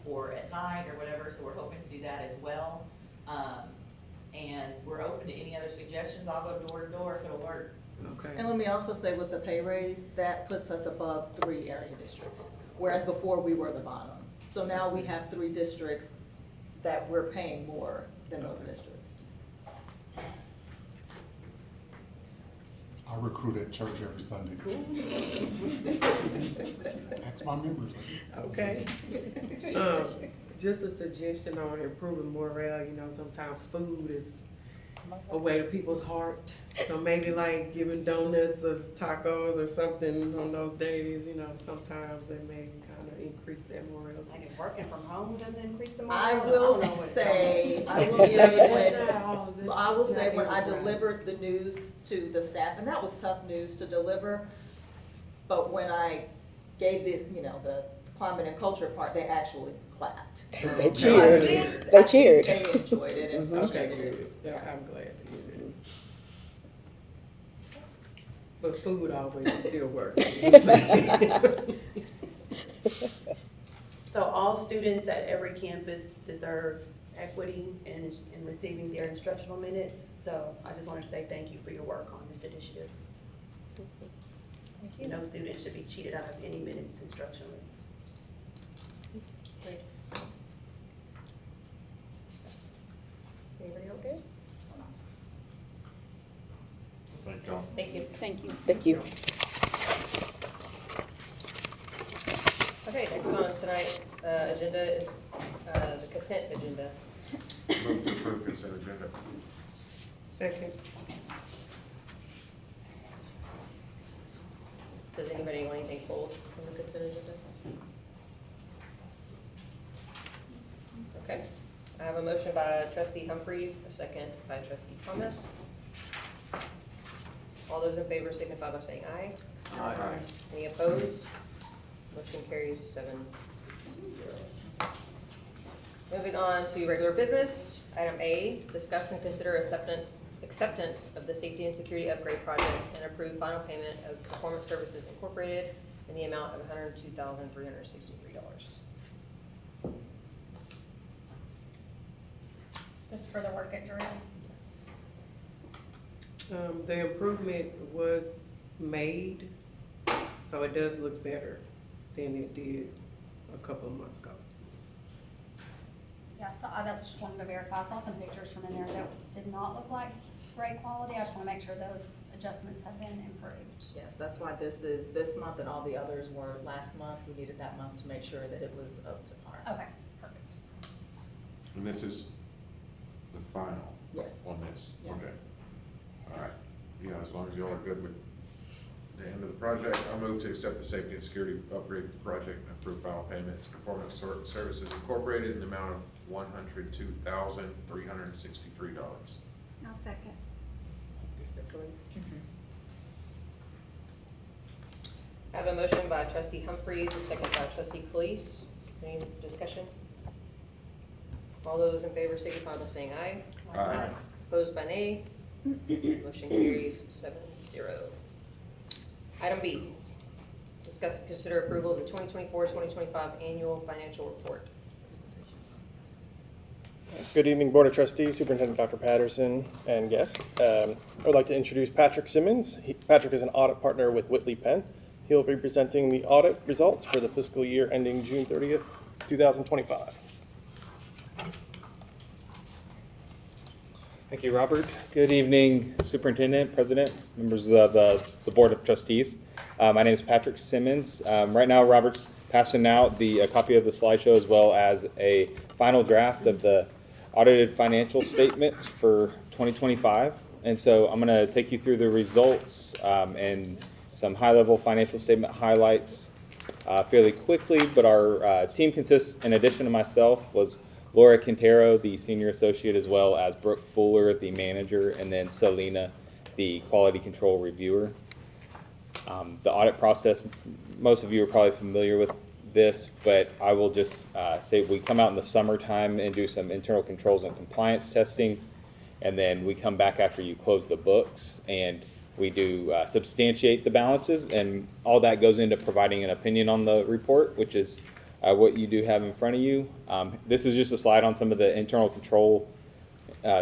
or at night or whatever, so we're hoping to do that as well. And we're open to any other suggestions. I'll go door to door if it'll work. Okay. And let me also say with the pay raise, that puts us above 3 area districts, whereas before we were the bottom. So now we have 3 districts that we're paying more than those districts. I recruit at church every Sunday. Ask my members. Okay. Just a suggestion on improving morale, you know, sometimes food is a way to people's heart. So maybe like giving donuts or tacos or something on those days, you know, sometimes they may kind of increase their morale. Like if working from home doesn't increase the I morale? will say when I delivered the news to the staff, and that was tough news to deliver, but when I gave the climate and culture part, they actually clapped. They cheered. They cheered. They enjoyed it and Okay, appreciated it. good. Yeah, I'm glad to hear that. But food always still works. So all students at every campus deserve equity in receiving their instructional minutes. So I just wanted to say thank you for your work on this initiative. No student should be cheated out of any minutes instructionally. Great. Everybody okay? Thank y'all. Thank you. thank you. Thank you. Okay, next on tonight's agenda is the consent agenda. Move to approve consent agenda. Second. Does anybody want anything pulled from the consent agenda? Okay, I have a motion by trustee Humphries, a second by trustee Thomas. All those in favor signify by saying aye. Aye. Any opposed? Motion carries 7-0. Moving on to regular business, item A, discuss and consider acceptance of the safety and security upgrade project and approve final payment of Performance Services Incorporated in the amount of $102,363. This is for the work at Drew. The improvement was made, so it does look better than it did a couple of months ago. Yeah, so that's just wanted to verify. I saw some pictures from in there that did not look like great quality. I just want to make sure those adjustments have been improved. Yes, that's why this is this month and all the others were last month. We needed that month to make sure that it was up to par. Okay, perfect. And this is the final Yes. on this? Yes. Okay. All right. Yeah, as long as y'all are good with the end of the project. I move to accept the safety and security upgrade project and approve final payment to Performance Services Incorporated in the amount of $102,363. I'll second. I have a motion by trustee Humphries, a second by trustee Caleese. Any discussion? All those in favor signify by saying aye. Aye. Opposed by nay. Motion carries 7-0. Item B, discuss and consider approval of the 2024-2025 annual financial report. Good evening, Board of Trustees, Superintendent Dr. Patterson, and guests. I would like to introduce Patrick Simmons. Patrick is an audit partner with Whitley Penn. He'll be presenting the audit results for the fiscal year ending June 30th, 2025. Thank you, Robert. Good evening, Superintendent, President, members of the Board of Trustees. My name is Patrick Simmons. Right now, Robert's passing out a copy of the slideshow as well as a final draft of the audited financial statements for 2025. And so I'm going to take you through the results and some high-level financial statement highlights fairly quickly. But our team consists, in addition to myself, was Laura Quintero, the senior associate, as well as Brooke Fuller, the manager, and then Selena, the quality control reviewer. The audit process, most of you are probably familiar with this, but I will just say we come out in the summertime and do some internal controls and compliance testing, and then we come back after you close the books and we do substantiate the balances, and all that goes into providing an opinion on the report, which is what you do have in front of you. This is just a slide on some of the internal control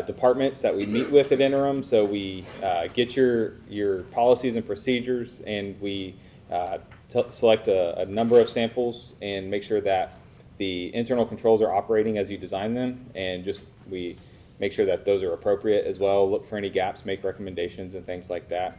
departments that we meet with at interim. So we get your policies and procedures, and we select a number of samples and make sure that the internal controls are operating as you design them, and we make sure that those are appropriate as well, look for any gaps, make recommendations and things like that.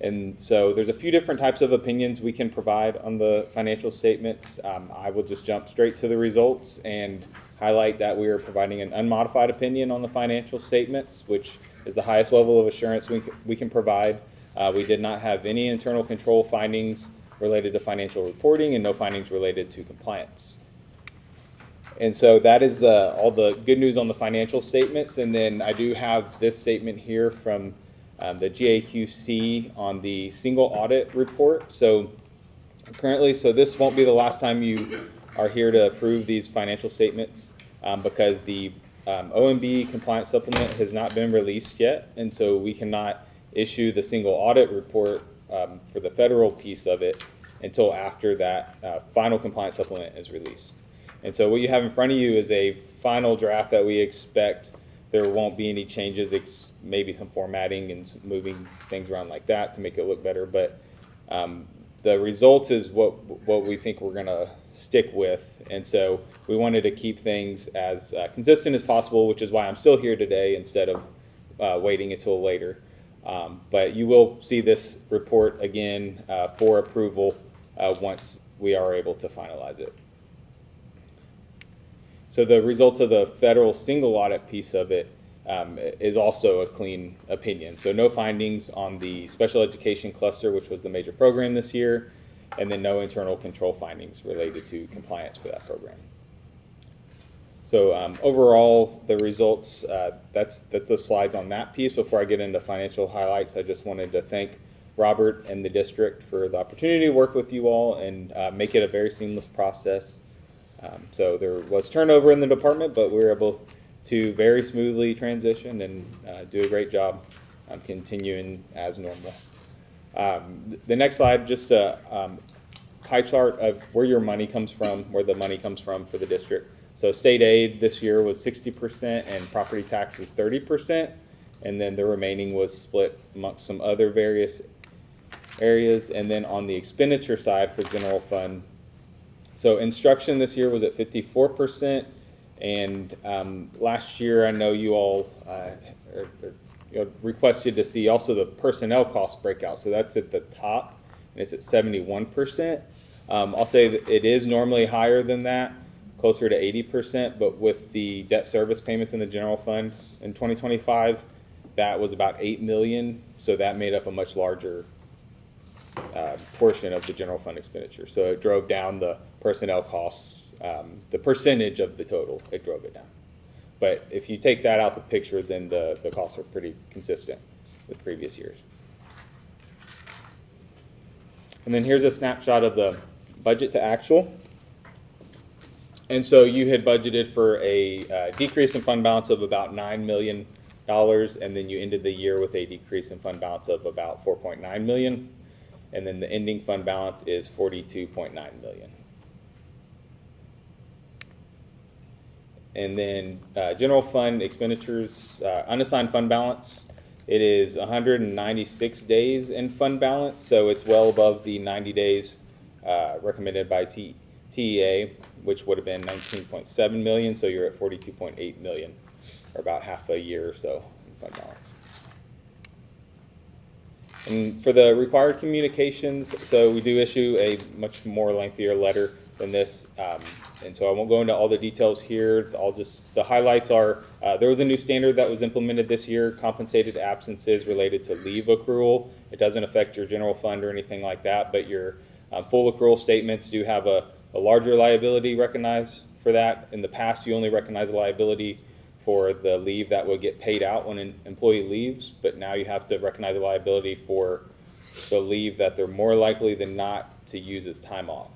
And so there's a few different types of opinions we can provide on the financial statements. I will just jump straight to the results and highlight that we are providing an unmodified opinion on the financial statements, which is the highest level of assurance we can provide. We did not have any internal control findings related to financial reporting and no findings related to compliance. And so that is all the good news on the financial statements. And then I do have this statement here from the GAQC on the single audit report. So currently, this won't be the last time you are here to approve these financial statements because the OMB compliance supplement has not been released yet. And so we cannot issue the single audit report for the federal piece of it until after that final compliance supplement is released. And so what you have in front of you is a final draft that we expect there won't be any changes, maybe some formatting and moving things around like that to make it look better. But the results is what we think we're going to stick with. And so we wanted to keep things as consistent as possible, which is why I'm still here today instead of waiting until later. But you will see this report again for approval once we are able to finalize it. So the results of the federal single audit piece of it is also a clean opinion. So no findings on the special education cluster, which was the major program this year, and then no internal control findings related to compliance for that program. So overall, the results, that's the slides on that piece. Before I get into financial highlights, I just wanted to thank Robert and the district for the opportunity to work with you all and make it a very seamless process. So there was turnover in the department, but we were able to very smoothly transition and do a great job continuing as normal. The next slide, just a pie chart of where your money comes from, where the money comes from for the district. So state aid this year was 60% and property taxes 30%, and then the remaining was split amongst some other various areas. And then on the expenditure side for general fund, so instruction this year was at 54%, and last year I know you all requested to see also the personnel cost breakout. So that's at the top, and it's at 71%. I'll say that it is normally higher than that, closer to 80%, but with the debt service payments in the general fund in 2025, that was about $8 million, so that made up a much larger portion of the general fund expenditure. So it drove down the personnel costs, the percentage of the total, it drove it down. But if you take that out the picture, then the costs are pretty consistent with previous years. And then here's a snapshot of the budget to actual. And so you had budgeted for a decrease in fund balance of about $9 million, and then you ended the year with a decrease in fund balance of about $4.9 million. And then the ending fund balance is $42.9 million. And then general fund expenditures, unassigned fund balance, it is 196 days in fund balance, so it's well above the 90 days recommended by TEA, which would have been 19.7 million, so you're at 42.8 million, or about half a year or so in fund balance. And for the required communications, so we do issue a much more lengthier letter than this, and so I won't go into all the details here. The highlights are, there was a new standard that was implemented this year, compensated absences related to leave accrual. It doesn't affect your general fund or anything like that, but your full accrual statements do have a larger liability recognized for that. In the past, you only recognize a liability for the leave that would get paid out when an employee leaves, but now you have to recognize a liability for the leave that they're more likely than not to use as time off.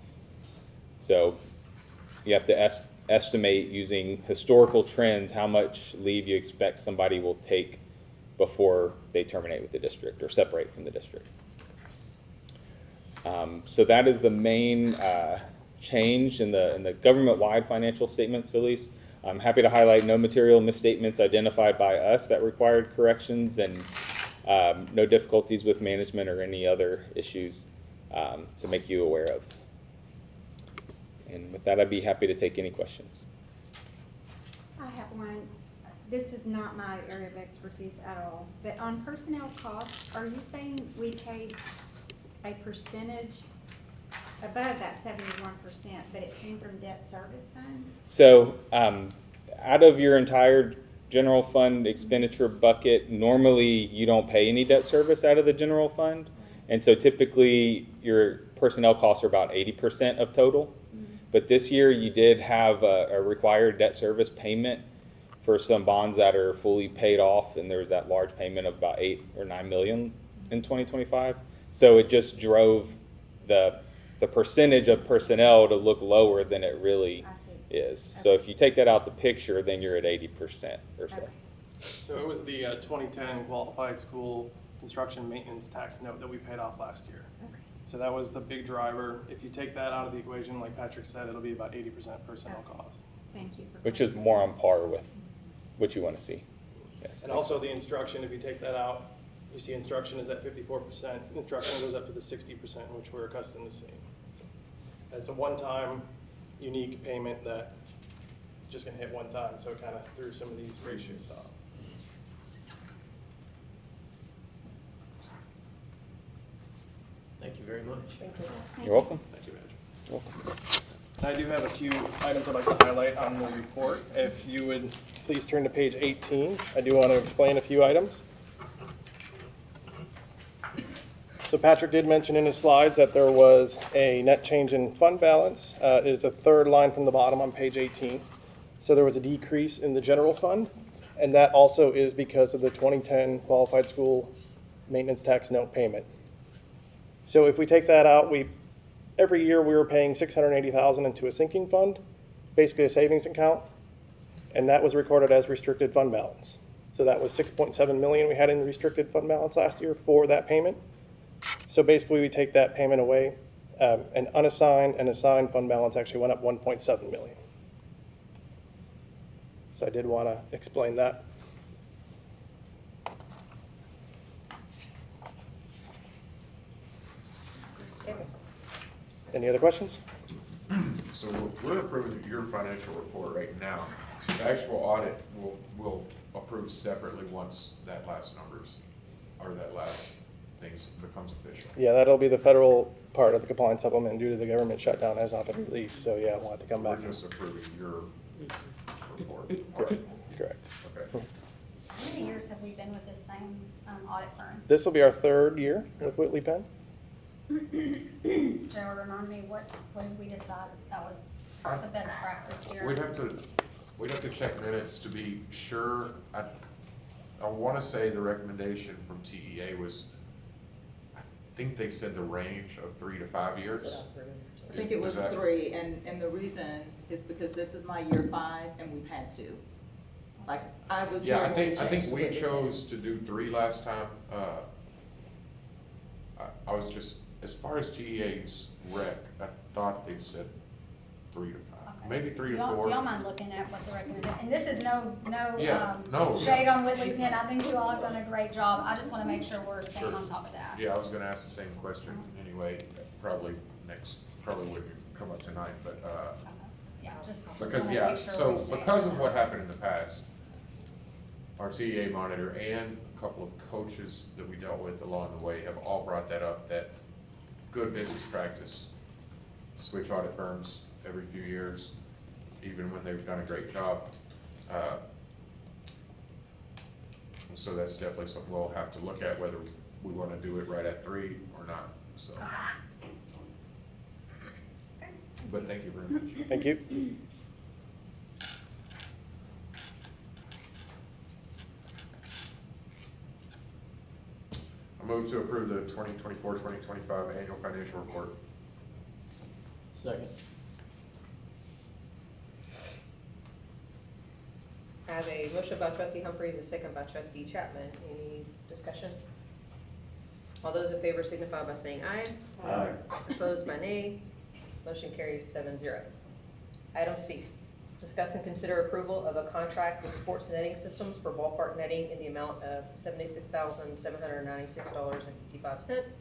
So you have to estimate using historical trends how much leave you expect somebody will take before they terminate with the district or separate from the district. So that is the main change in the government-wide financial statements, at least. I'm happy to highlight no material misstatements identified by us that required corrections, and no difficulties with management or any other issues to make you aware of. And with that, I'd be happy to take any questions. I have one. This is not my area of expertise at all, but on personnel costs, are you saying we paid a percentage above that 71%, but it came from debt service fund? So out of your entire general fund expenditure bucket, normally you don't pay any debt service out of the general fund. And so typically your personnel costs are about 80% of total. But this year you did have a required debt service payment for some bonds that are fully paid off, and there was that large payment of about 8 or 9 million in 2025. So it just drove the percentage of personnel to look lower than it really is. So if you take that out the picture, then you're at 80% or so. So it was the 2010 qualified school construction maintenance tax note that we paid off last year. Okay. So that was the big driver. If you take that out of the equation, like Patrick said, it'll be about 80% personnel cost. Thank you. Which is more on par with what you want to see. Yes. And also the instruction, if you take that out, you see instruction is at 54%. Instruction goes up to the 60%, which we're accustomed to seeing. So it's a one-time, unique payment that is just going to hit one time, so it kind of threw some of these ratios off. Thank you very much. Thank you. You're welcome. Thank you, Reg. You're welcome. I do have a few items I'd like to highlight on the report. If you would please turn to page 18, I do want to explain a few items. So Patrick did mention in his slides that there was a net change in fund balance. It is the third line from the bottom on page 18. So there was a decrease in the general fund, and that also is because of the 2010 qualified school maintenance tax note payment. So if we take that out, every year we were paying $680,000 into a sinking fund, basically a savings account, and that was recorded as restricted fund balance. So that was $6.7 million we had in restricted fund balance last year for that payment. So basically we take that payment away, and unassigned and assigned fund balance actually went up $1.7 million. So I did want to explain that. Any other questions? So we're approving your financial report right now. So the actual audit will approve separately once that last numbers, or that last things becomes official. Yeah, that'll be the federal part of the compliance supplement due to the government shutdown has not been released. So yeah, we'll have to come back. We're just approving your report. Correct. Okay. How many years have we been with this same audit firm? This will be our third year with Whitley Penn. Joe, remind me, what did we decide that was the best practice here? We'd have to check minutes to be sure. I want to say the recommendation from TEA was, I think they said the range of 3 to 5 years. I think it was that- 3, and the reason is because this is my year 5, and we've had 2. Like, I was here Yeah, when we I think changed we it. chose to do 3 last time. I was just, as far as TEA's rec, I thought they said 3 to 5, Okay. maybe 3 to Do y'all- 4. Do y'all mind looking at what the recommendation, and this is no Yeah, no, shade yeah. on Whitley's Pen, I think you all have done a great job, I just wanna make sure we're staying Sure. on top of that. Yeah, I was gonna ask the same question anyway, probably wouldn't come up tonight, but, Yeah, just because, wanna yeah, make sure so we stay because on of that. what happened in the past, our TEA monitor and a couple of coaches that we dealt with along the way have all brought that up, that good business practice, switch audit firms every few years, even when they've done a great job. So that's definitely something we'll have to look at, whether we wanna do it right at 3 or not, so. But thank you very much. Thank you. I move to approve the 2024-2025 annual financial report. Second. I have a motion by trustee Humphries, a second by trustee Chapman. Any discussion? All those in favor signify by saying aye. Aye. Opposed by nay. Motion carries 7-0. Item C, discuss and consider approval of a contract with Sports Netting Systems for ballpark netting in the amount of $76,796.55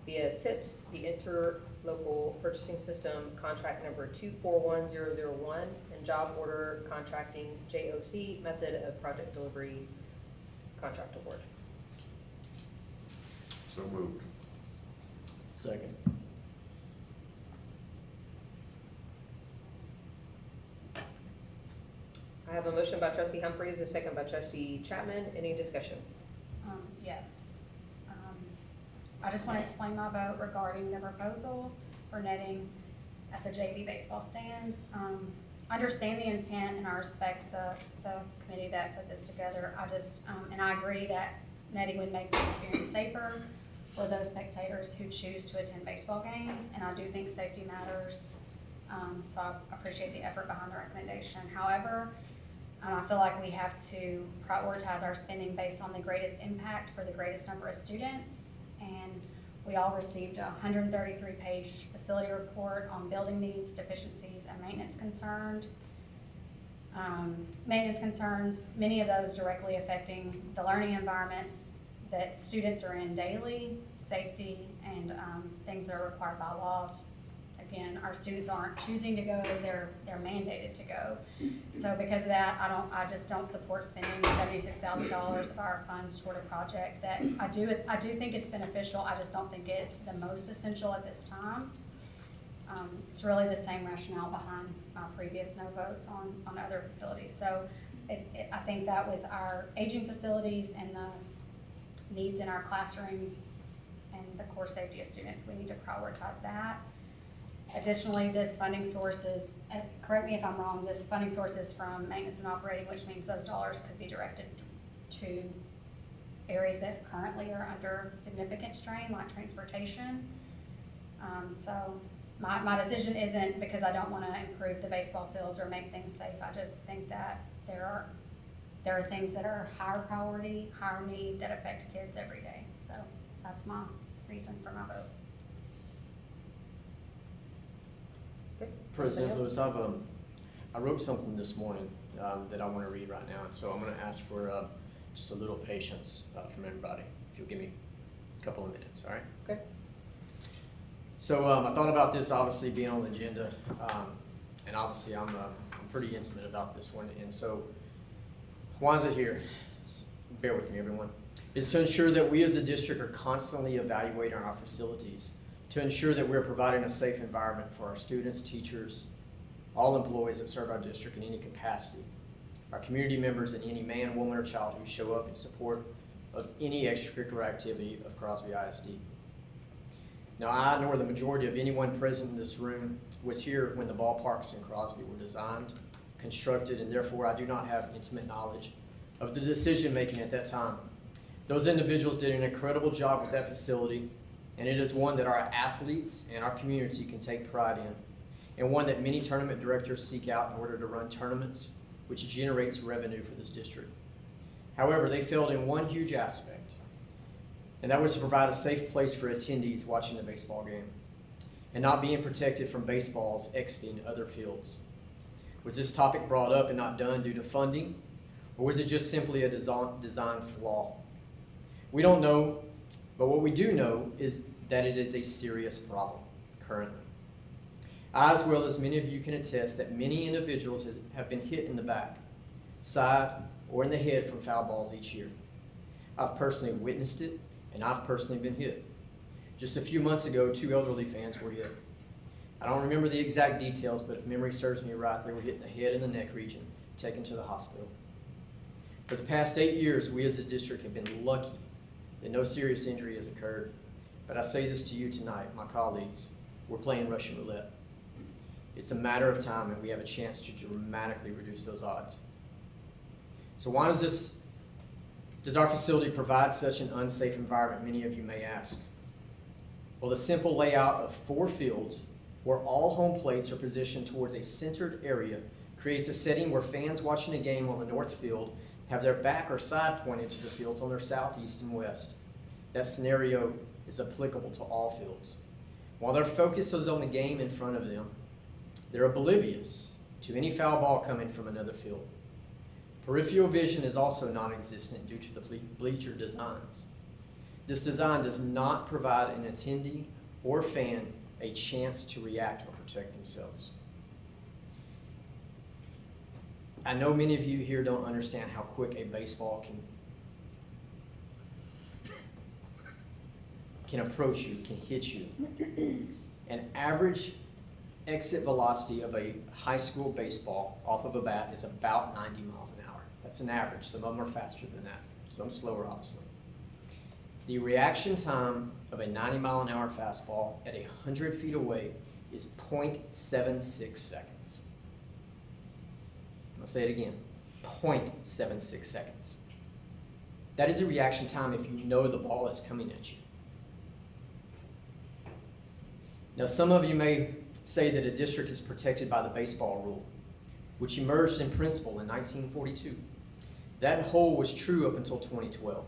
via TIPS, the Interlocal Purchasing System, contract number 241001, and job order contracting JOC, method of project delivery, contract award. So moved. Second. I have a motion by trustee Humphries, a second by trustee Chapman. Any discussion? Yes. I just want to explain my vote regarding the proposal for netting at the JV baseball stands. Understand the intent and I respect the committee that put this together. I just, and I agree that netting would make the experience safer for those spectators who choose to attend baseball games, and I do think safety matters. So I appreciate the effort behind the recommendation. However, I feel like we have to prioritize our spending based on the greatest impact for the greatest number of students. And we all received a 133-page facility report on building needs, deficiencies, and maintenance concerns. Many of those directly affecting the learning environments that students are in daily, safety, and things that are required by law. Again, our students aren't choosing to go, they're mandated to go. So because of that, I just don't support spending $76,000 of our funds toward a project that I do think it's beneficial, I just don't think it's the most essential at this time. It's really the same rationale behind my previous no votes on other facilities. So I think that with our aging facilities and the needs in our classrooms and the core safety of students, we need to prioritize that. Additionally, this funding source is, correct me if I'm wrong, this funding source is from maintenance and operating, which means those dollars could be directed to areas that currently are under significant strain, like transportation. So my decision isn't because I don't want to improve the baseball fields or make things safe. I just think that there are things that are higher priority, higher need that affect kids every day. So that's my reason for my vote. President Lewis, I wrote something this morning that I want to read right now, so I'm going to ask for just a little patience from everybody, if you'll give me a couple of minutes, all right? Okay. So I thought about this obviously being on the agenda, and obviously I'm pretty intimate about this one, and so why is it here? Bear with me, everyone. Is to ensure that we as a district are constantly evaluating our facilities to ensure that we're providing a safe environment for our students, teachers, all employees that serve our district in any capacity, our community members, and any man, woman, or child who show up in support of any extracurricular activity of Crosby ISD. Now, I, nor the majority of anyone present in this room, was here when the ballparks in Crosby were designed, constructed, and therefore I do not have intimate knowledge of the decision-making at that time. Those individuals did an incredible job with that facility, and it is one that our athletes and our community can take pride in, and one that many tournament directors seek out in order to run tournaments, which generates revenue for this district. However, they failed in one huge aspect, and that was to provide a safe place for attendees watching the baseball game and not being protected from baseballs exiting other fields. Was this topic brought up and not done due to funding, or was it just simply a design flaw? We don't know, but what we do know is that it is a serious problem currently. I, as well as many of you, can attest that many individuals have been hit in the back, side, or in the head from foul balls each year. I've personally witnessed it, and I've personally been hit. Just a few months ago, 2 elderly fans were hit. I don't remember the exact details, but if memory serves me right, they were hit in the head and the neck region, taken to the hospital. For the past 8 years, we as a district have been lucky that no serious injury has occurred. But I say this to you tonight, my colleagues, we're playing Russian roulette. It's a matter of time, and we have a chance to dramatically reduce those odds. So why does our facility provide such an unsafe environment, many of you may ask? Well, the simple layout of 4 fields where all home plates are positioned towards a centered area creates a setting where fans watching a game on the north field have their back or side pointed to the fields on their south, east, and west. That scenario is applicable to all fields. While their focus is on the game in front of them, they're oblivious to any foul ball coming from another field. Peripheral vision is also non-existent due to the bleacher designs. This design does not provide an attendee or fan a chance to react or protect themselves. I know many of you here don't understand how quick a baseball can approach you, can hit you. An average exit velocity of a high school baseball off of a bat is about 90 miles an hour. That's an average. Some of them are faster than that, some slower, obviously. The reaction time of a 90-mile-an-hour fastball at 100 feet away is 0.76 seconds. I'll say it again, 0.76 seconds. That is a reaction time if you know the ball is coming at you. Now, some of you may say that a district is protected by the baseball rule, which emerged in principle in 1942. That whole was true up until 2012.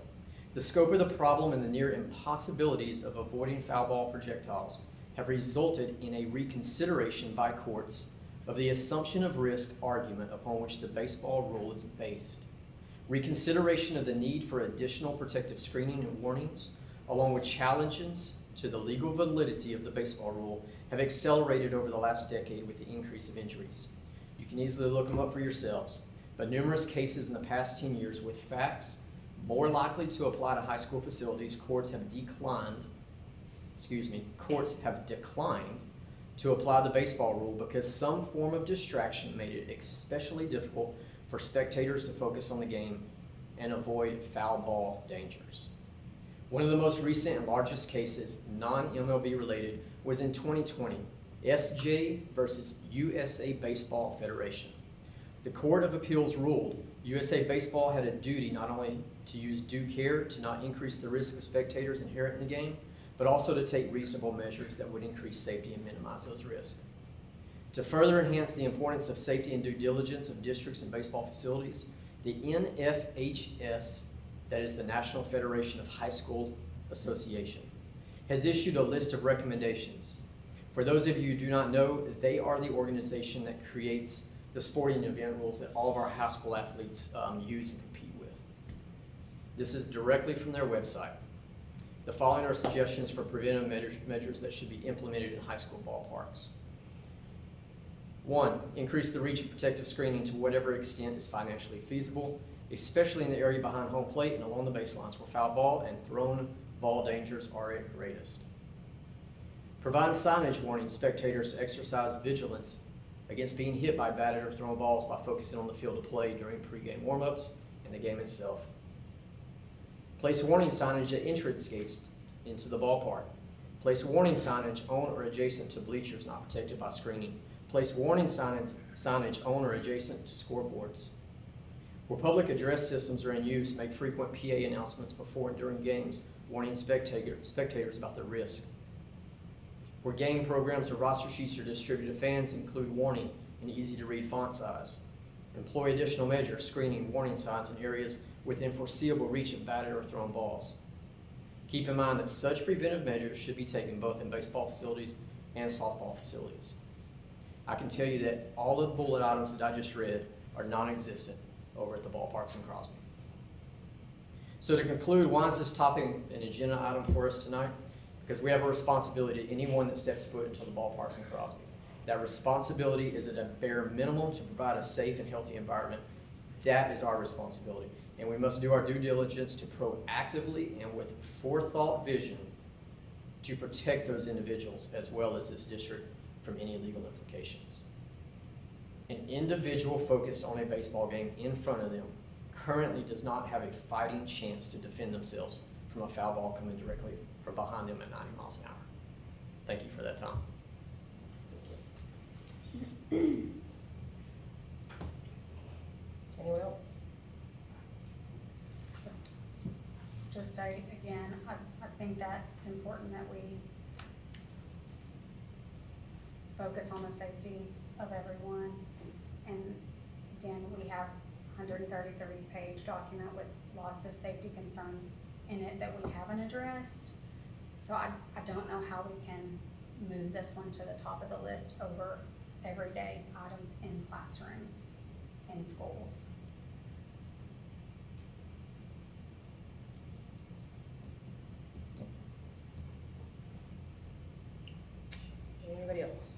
The scope of the problem and the near impossibilities of avoiding foul ball projectiles have resulted in a reconsideration by courts of the assumption of risk argument upon which the baseball rule is based. Reconsideration of the need for additional protective screening and warnings, along with challenges to the legal validity of the baseball rule, have accelerated over the last decade with the increase of injuries. You can easily look them up for yourselves, but numerous cases in the past 10 years with facts more likely to apply to high school facilities, courts have declined to apply the baseball rule because some form of distraction made it especially difficult for spectators to focus on the game and avoid foul ball dangers. One of the most recent and largest cases, non-MLB related, was in 2020, SJ versus USA Baseball Federation. The Court of Appeals ruled USA Baseball had a duty not only to use due care to not increase the risk of spectators inherent in the game, but also to take reasonable measures that would increase safety and minimize those risks. To further enhance the importance of safety and due diligence of districts and baseball facilities, the NFHS, that is the National Federation of High School Association, has issued a list of recommendations. For those of you who do not know, they are the organization that creates the sporting event rules that all of our high school athletes use and compete with. This is directly from their website. The following are suggestions for preventive measures that should be implemented in high school ballparks. 1, increase the reach of protective screening to whatever extent is financially feasible, especially in the area behind home plate and along the baselines where foul ball and thrown ball dangers are at greatest. Provide signage warning spectators to exercise vigilance against being hit by batted or thrown balls by focusing on the field of play during pregame warm-ups and the game itself. Place warning signage at entrance gates into the ballpark. Place warning signage on or adjacent to bleachers not protected by screening. Place warning signage on or adjacent to scoreboards. Where public address systems are in use, make frequent PA announcements before and during games, warning spectators about the risk. Where game programs or roster sheets are distributed to fans, include warning and easy-to-read font size. Employ additional measures, screening, warning signs in areas within foreseeable reach of batted or thrown balls. Keep in mind that such preventive measures should be taken both in baseball facilities and softball facilities. I can tell you that all of the bullet items that I just read are non-existent over at the ballparks in Crosby. So to conclude, why is this topic an agenda item for us tonight? Because we have a responsibility to anyone that steps foot into the ballparks in Crosby. That responsibility is at a bare minimum to provide a safe and healthy environment. That is our responsibility. And we must do our due diligence to proactively and with forethought vision to protect those individuals as well as this district from any legal implications. An individual focused on a baseball game in front of them currently does not have a fighting chance to defend themselves from a foul ball coming directly from behind them at 90 miles an hour. Thank you for that time. Anyone else? Just say again, I think that it's important that we focus on the safety of everyone. And again, we have 133-page document with lots of safety concerns in it that we haven't addressed. So I don't know how we can move this one to the top of the list over everyday items in classrooms, in schools. Anybody else?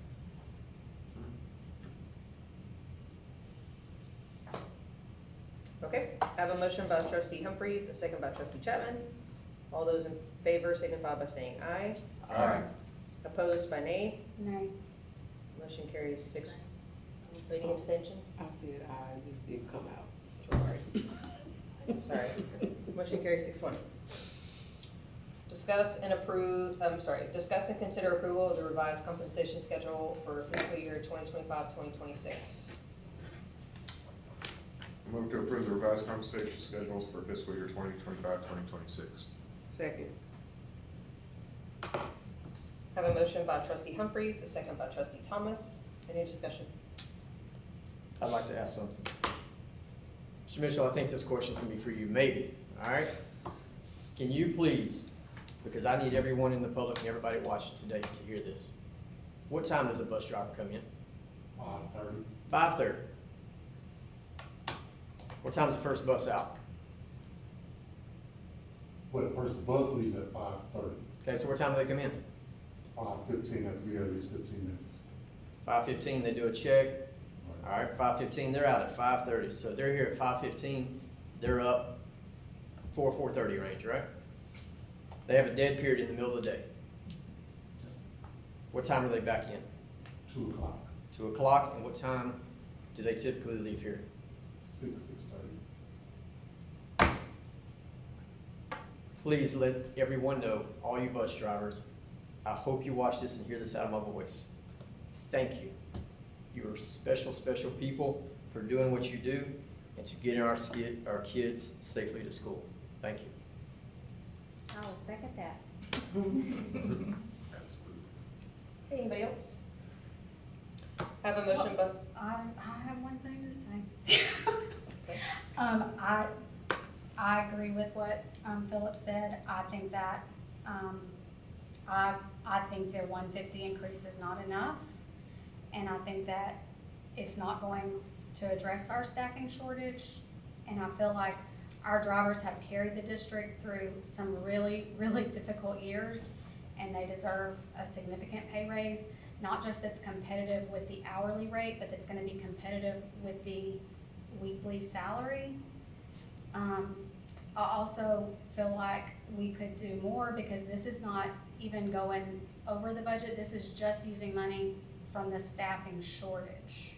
Okay, I have a motion by trustee Humphries, a second by trustee Chapman. All those in favor signify by saying aye. Aye. Opposed by nay. Nay. Motion carries 6. Any abstention? I said I just didn't come out. Sorry. Motion carries 6-1. Discuss and consider approval of the revised compensation schedule for fiscal year 2025-2026. Move to approve the revised compensation schedules for fiscal year 2025-2026. Second. Have a motion by trustee Humphries, a second by trustee Thomas. Any discussion? I'd like to ask something. Mr. Mitchell, I think this question is going to be for you, maybe, all right? Can you please, because I need everyone in the public and everybody watching today to hear this. What time does a bus driver come in? 5:30. 5:30. What time is the first bus out? Well, the first bus leaves at 5:30. Okay, so what time do they come in? 5:15, have to be there at least 15 minutes. 5:15, they do a check. All right, 5:15, they're out at 5:30. So they're here at 5:15, they're up 4:30 range, right? They have a dead period in the middle of the day. What time are they back in? 2 o'clock. 2 o'clock, and what time do they typically leave here? 6:30. Please let everyone know, all you bus drivers, I hope you watch this and hear this out of my voice. Thank you. You are special, special people for doing what you do and to getting our kids safely to school. Thank you. I will second that. Anybody else? Have a motion by. I have one thing to say. I agree with what Philip said. I think that I think their 150 increase is not enough, and I think that it's not going to address our staffing shortage. And I feel like our drivers have carried the district through some really, really difficult years, and they deserve a significant pay raise. Not just that's competitive with the hourly rate, but that's going to be competitive with the weekly salary. I also feel like we could do more, because this is not even going over the budget. This is just using money from the staffing shortage.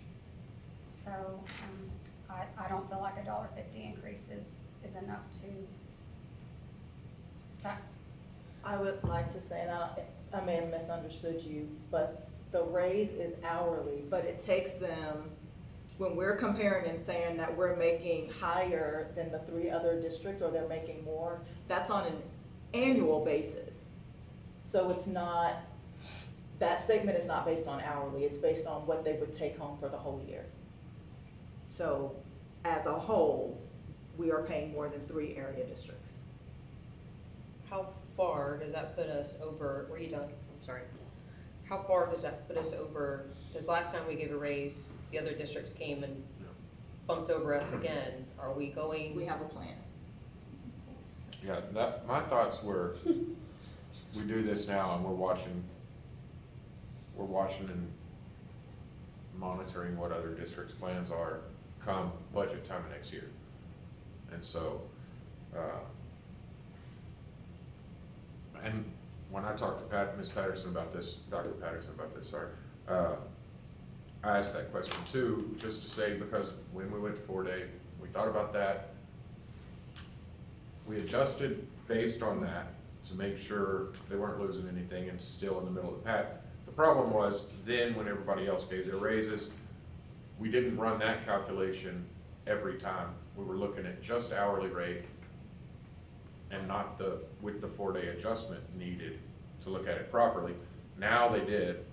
So I don't feel like a $1.50 increase is enough to. I would like to say, and I may have misunderstood you, but the raise is hourly, but it takes them, when we're comparing and saying that we're making higher than the 3 other districts, or they're making more, that's on an annual basis. So it's not, that statement is not based on hourly, it's based on what they would take home for the whole year. So as a whole, we are paying more than 3 area districts. How far does that put us over, were you done? I'm sorry. Yes. How far does that put us over, because last time we gave a raise, the other districts came and bumped over us again. Are we going? We have a plan. Yeah, my thoughts were, we do this now and we're watching and monitoring what other districts' plans are come budget time next year. And so, and when I talked to Ms. Patterson about this, Dr. Patterson about this, sorry, I asked that question too, just to say, because when we went to 4-day, we thought about that. We adjusted based on that to make sure they weren't losing anything and still in the middle of the pack. The problem was then when everybody else gave their raises, we didn't run that calculation every time. We were looking at just hourly rate and not with the 4-day adjustment needed to look at it properly. Now they did,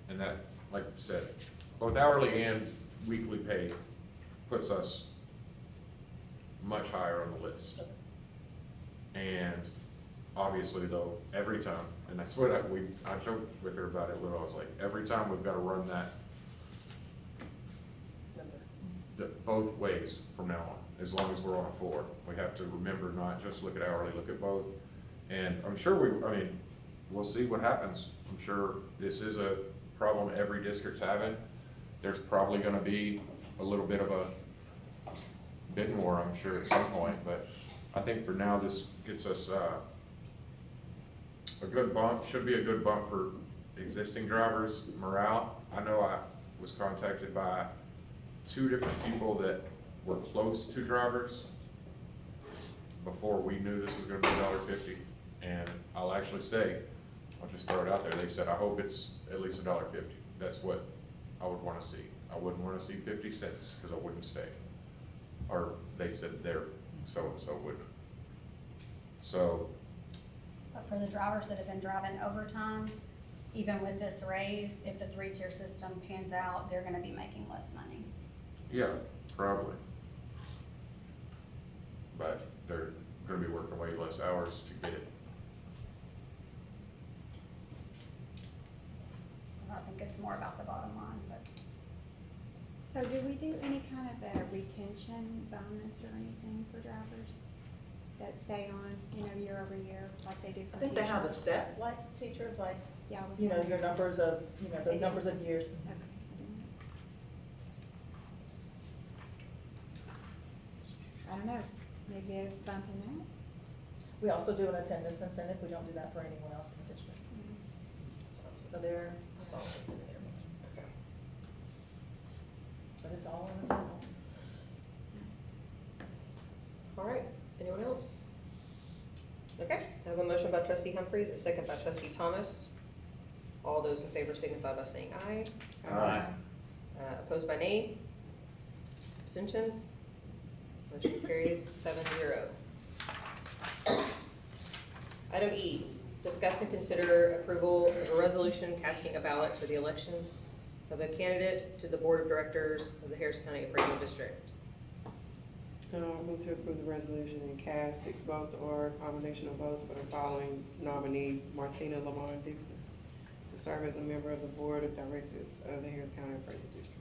and that, like you said, both hourly and weekly pay puts us much higher on the list. And obviously though, every time, and that's what I joked with her about it a little, I was like, every time we've got to run that both ways from now on, as long as we're on a 4. We have to remember not just look at hourly, look at both. And I'm sure we'll see what happens. I'm sure this is a problem every district's having. There's probably gonna be a little bit of a bid war, I'm sure, at some point, but I think for now, this gets us a good bump, should be a good bump for existing drivers' morale. I know I was contacted by 2 different people that were close to drivers before we knew this was gonna be $1.50. And I'll actually say, I'll just throw it out there, they said, I hope it's at least $1.50. That's what I would wanna see. I wouldn't wanna see 50 cents, because I wouldn't stay. Or they said their so-and-so wouldn't. So. But for the drivers that have been driving overtime, even with this raise, if the 3-tier system pans out, they're gonna be making less money. Yeah, probably. But they're gonna be working way less hours to get it. I think it's more about the bottom line, but. So do we do any kind of a retention bonus or anything for drivers that stay on, year over year, like they do for I think they have a teachers? step, like teachers, like, Yeah, I was your wondering. numbers of, the They do. numbers of years. Okay, I didn't know. I don't know, maybe a bump in that? We also do an attendance incentive, we don't do that for anyone else in the district. So they're, Okay. but it's all on the table. All right, anyone else? Okay, I have a motion by trustee Humphries, a second by trustee Thomas. All those in favor signify by saying aye. Aye. Opposed by nay? Abstentions? Motion carries 7-0. Item E, discuss and consider approval of a resolution casting a ballot for the election of a candidate to the Board of Directors of the Harris County Appraisal District. Move to approve the resolution and cast 6 votes or a combination of votes for the following nominee, Martina Lamar Dixon, to serve as a member of the Board of Directors of the Harris County Appraisal District.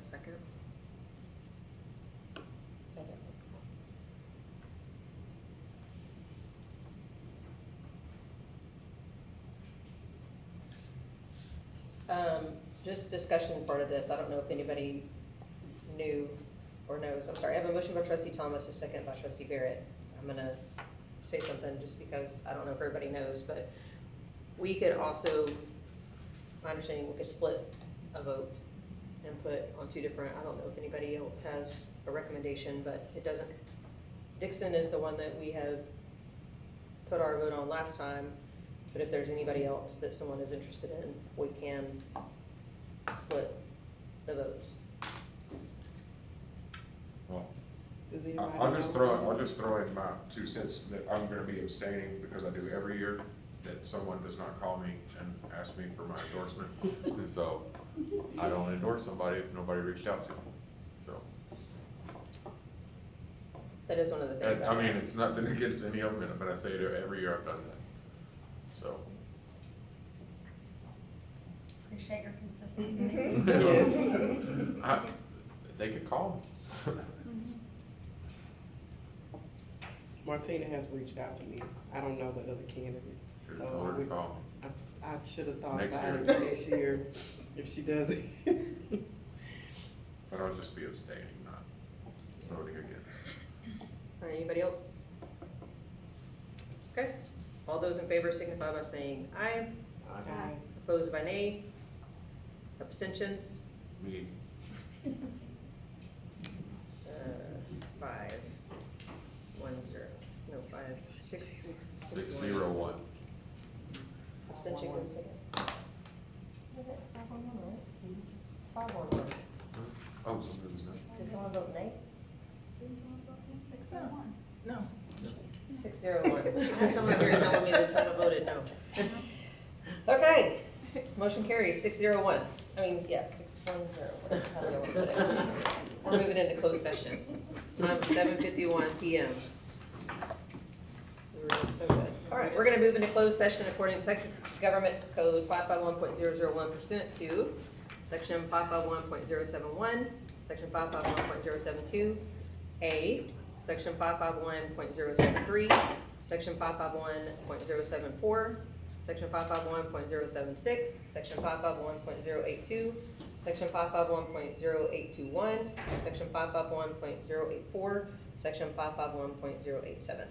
Second. Second. Just discussion part of this, I don't know if anybody knew or knows. I'm sorry, I have a motion by trustee Thomas, a second by trustee Barrett. I'm gonna say something just because I don't know if everybody knows, but we could also, my understanding, we could split a vote and put on two different, I don't know if anybody else has a recommendation, but it doesn't, Dixon is the one that we have put our vote on last time, but if there's anybody else that someone is interested in, we can split the votes. Well, Does anybody I'll just know? throw in my 2 cents that I'm gonna be abstaining because I do every year, that someone does not call me and ask me for my endorsement. So I don't endorse somebody if nobody reached out to me, so. That is one of the things. I mean, it's nothing against any of them, but I say it every year I've done that, so. Appreciate your consistency. They could call me. Martina has reached out to me. I don't know the other candidates. Should've So told her I to would, call I should have thought Next about year. it next year if she does it. But I'll just be abstaining, not voting against. All right, anybody else? Okay, all those in favor signify by saying aye. Aye. Opposed by nay. Abstentions? Me. 5, 1, 0, no, 5, 6, 601. Abstention goes second. Was it 511, right? It's 511. Oh, something was not. Did someone vote nay? Didn't someone vote against 601? No. 601. I have someone here telling me that someone voted no. Okay, motion carries 601. I mean, yeah, 610, whatever the hell y'all want to say. We're moving into closed session. Time is 7:51 PM. We were doing so good. All right, we're gonna move into closed session according to Texas Government Code 551.001% to Section 551.071, Section 551.072, A, Section 551.073, Section 551.074, Section 551.076, Section 551.082, Section 551.0821, Section 551.084, Section 551.087.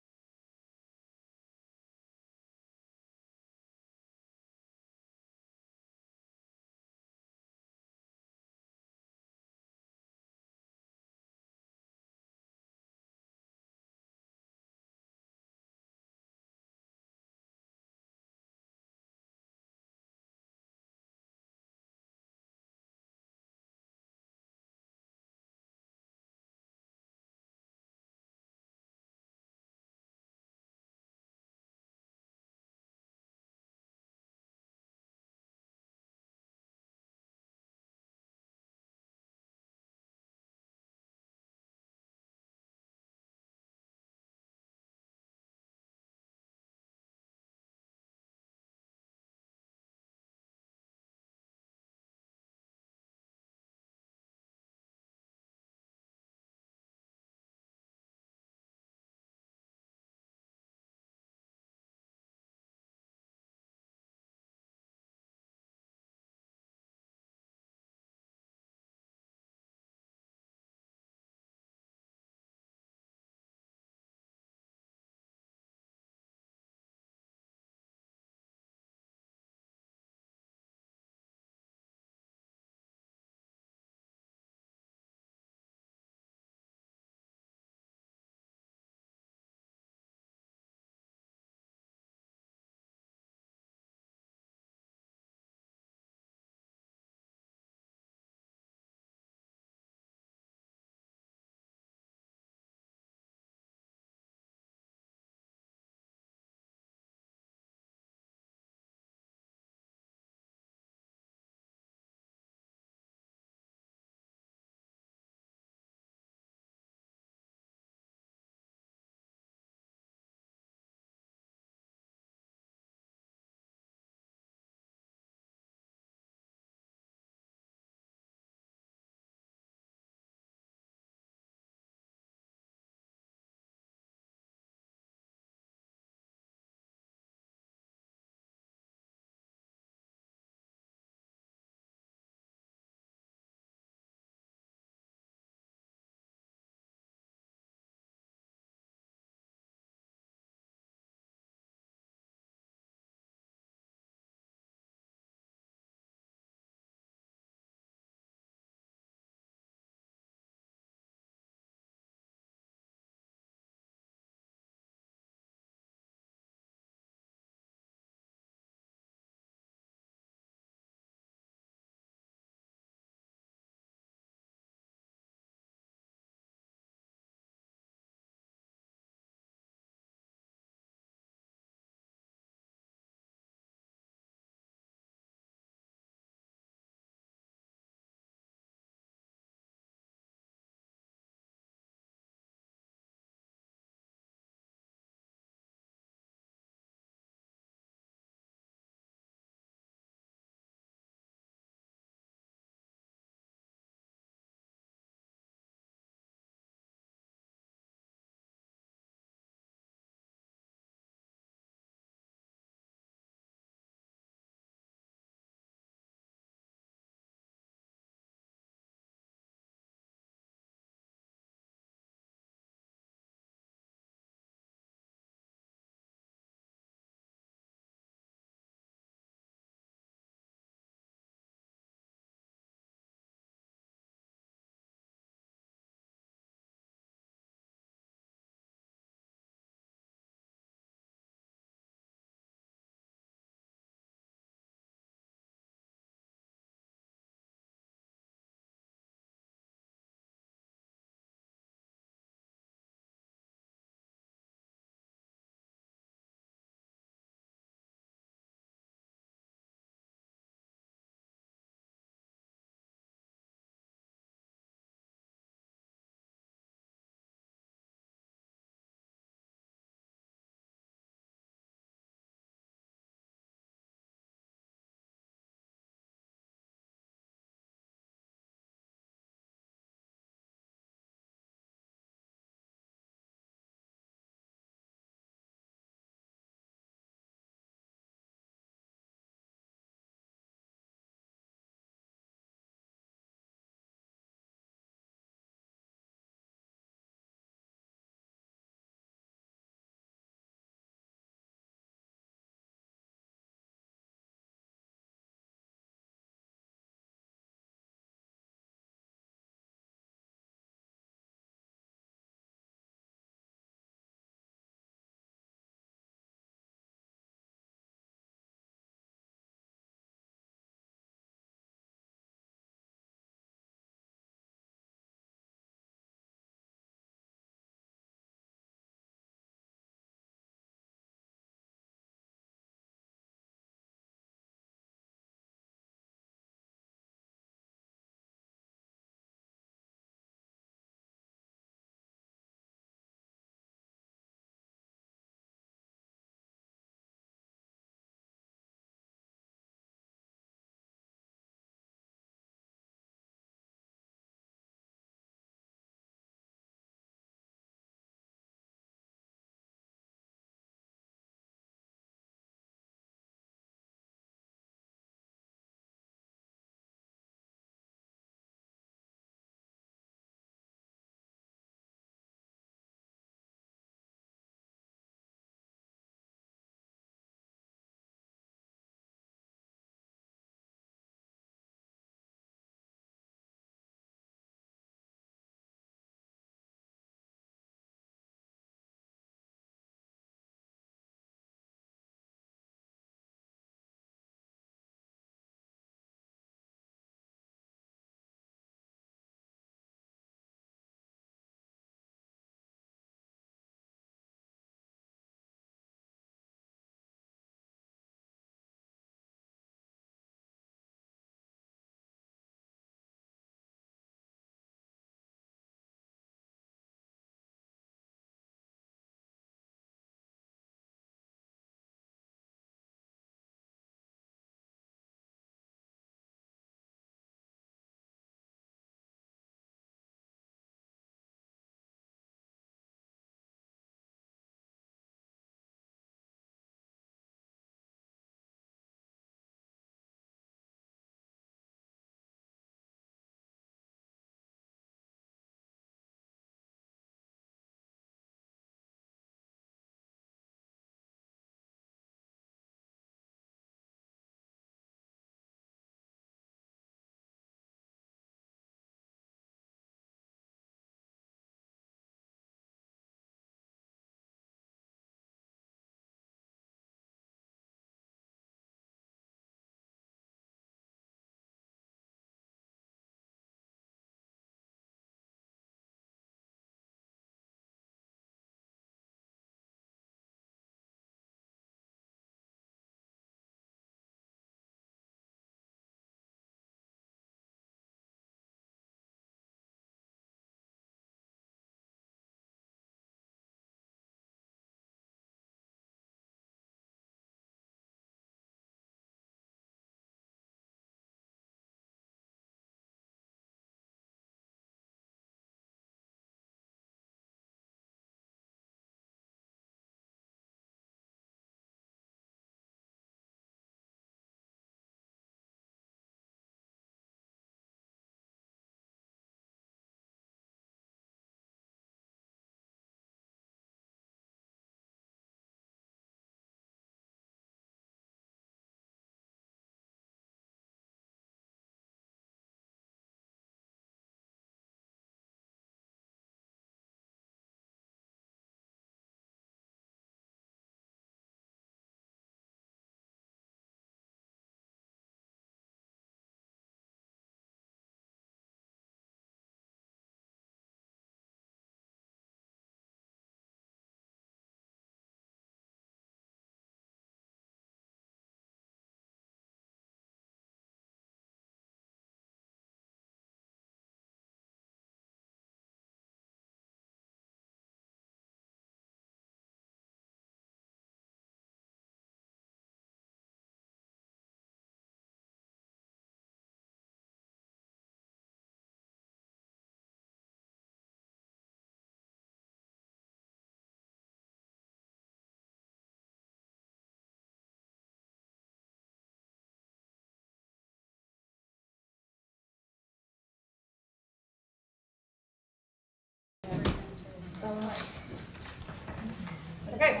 Okay.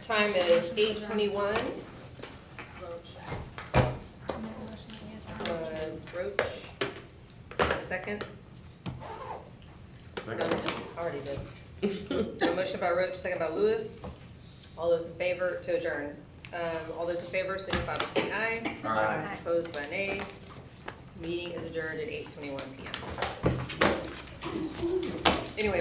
Time is 8:21. Roach, a second. Already did. A motion by Roach, second by Lewis. All those in favor to adjourn. All those in favor signify by saying aye. Aye. Opposed by nay. Meeting is adjourned at 8:21 PM. Anyway,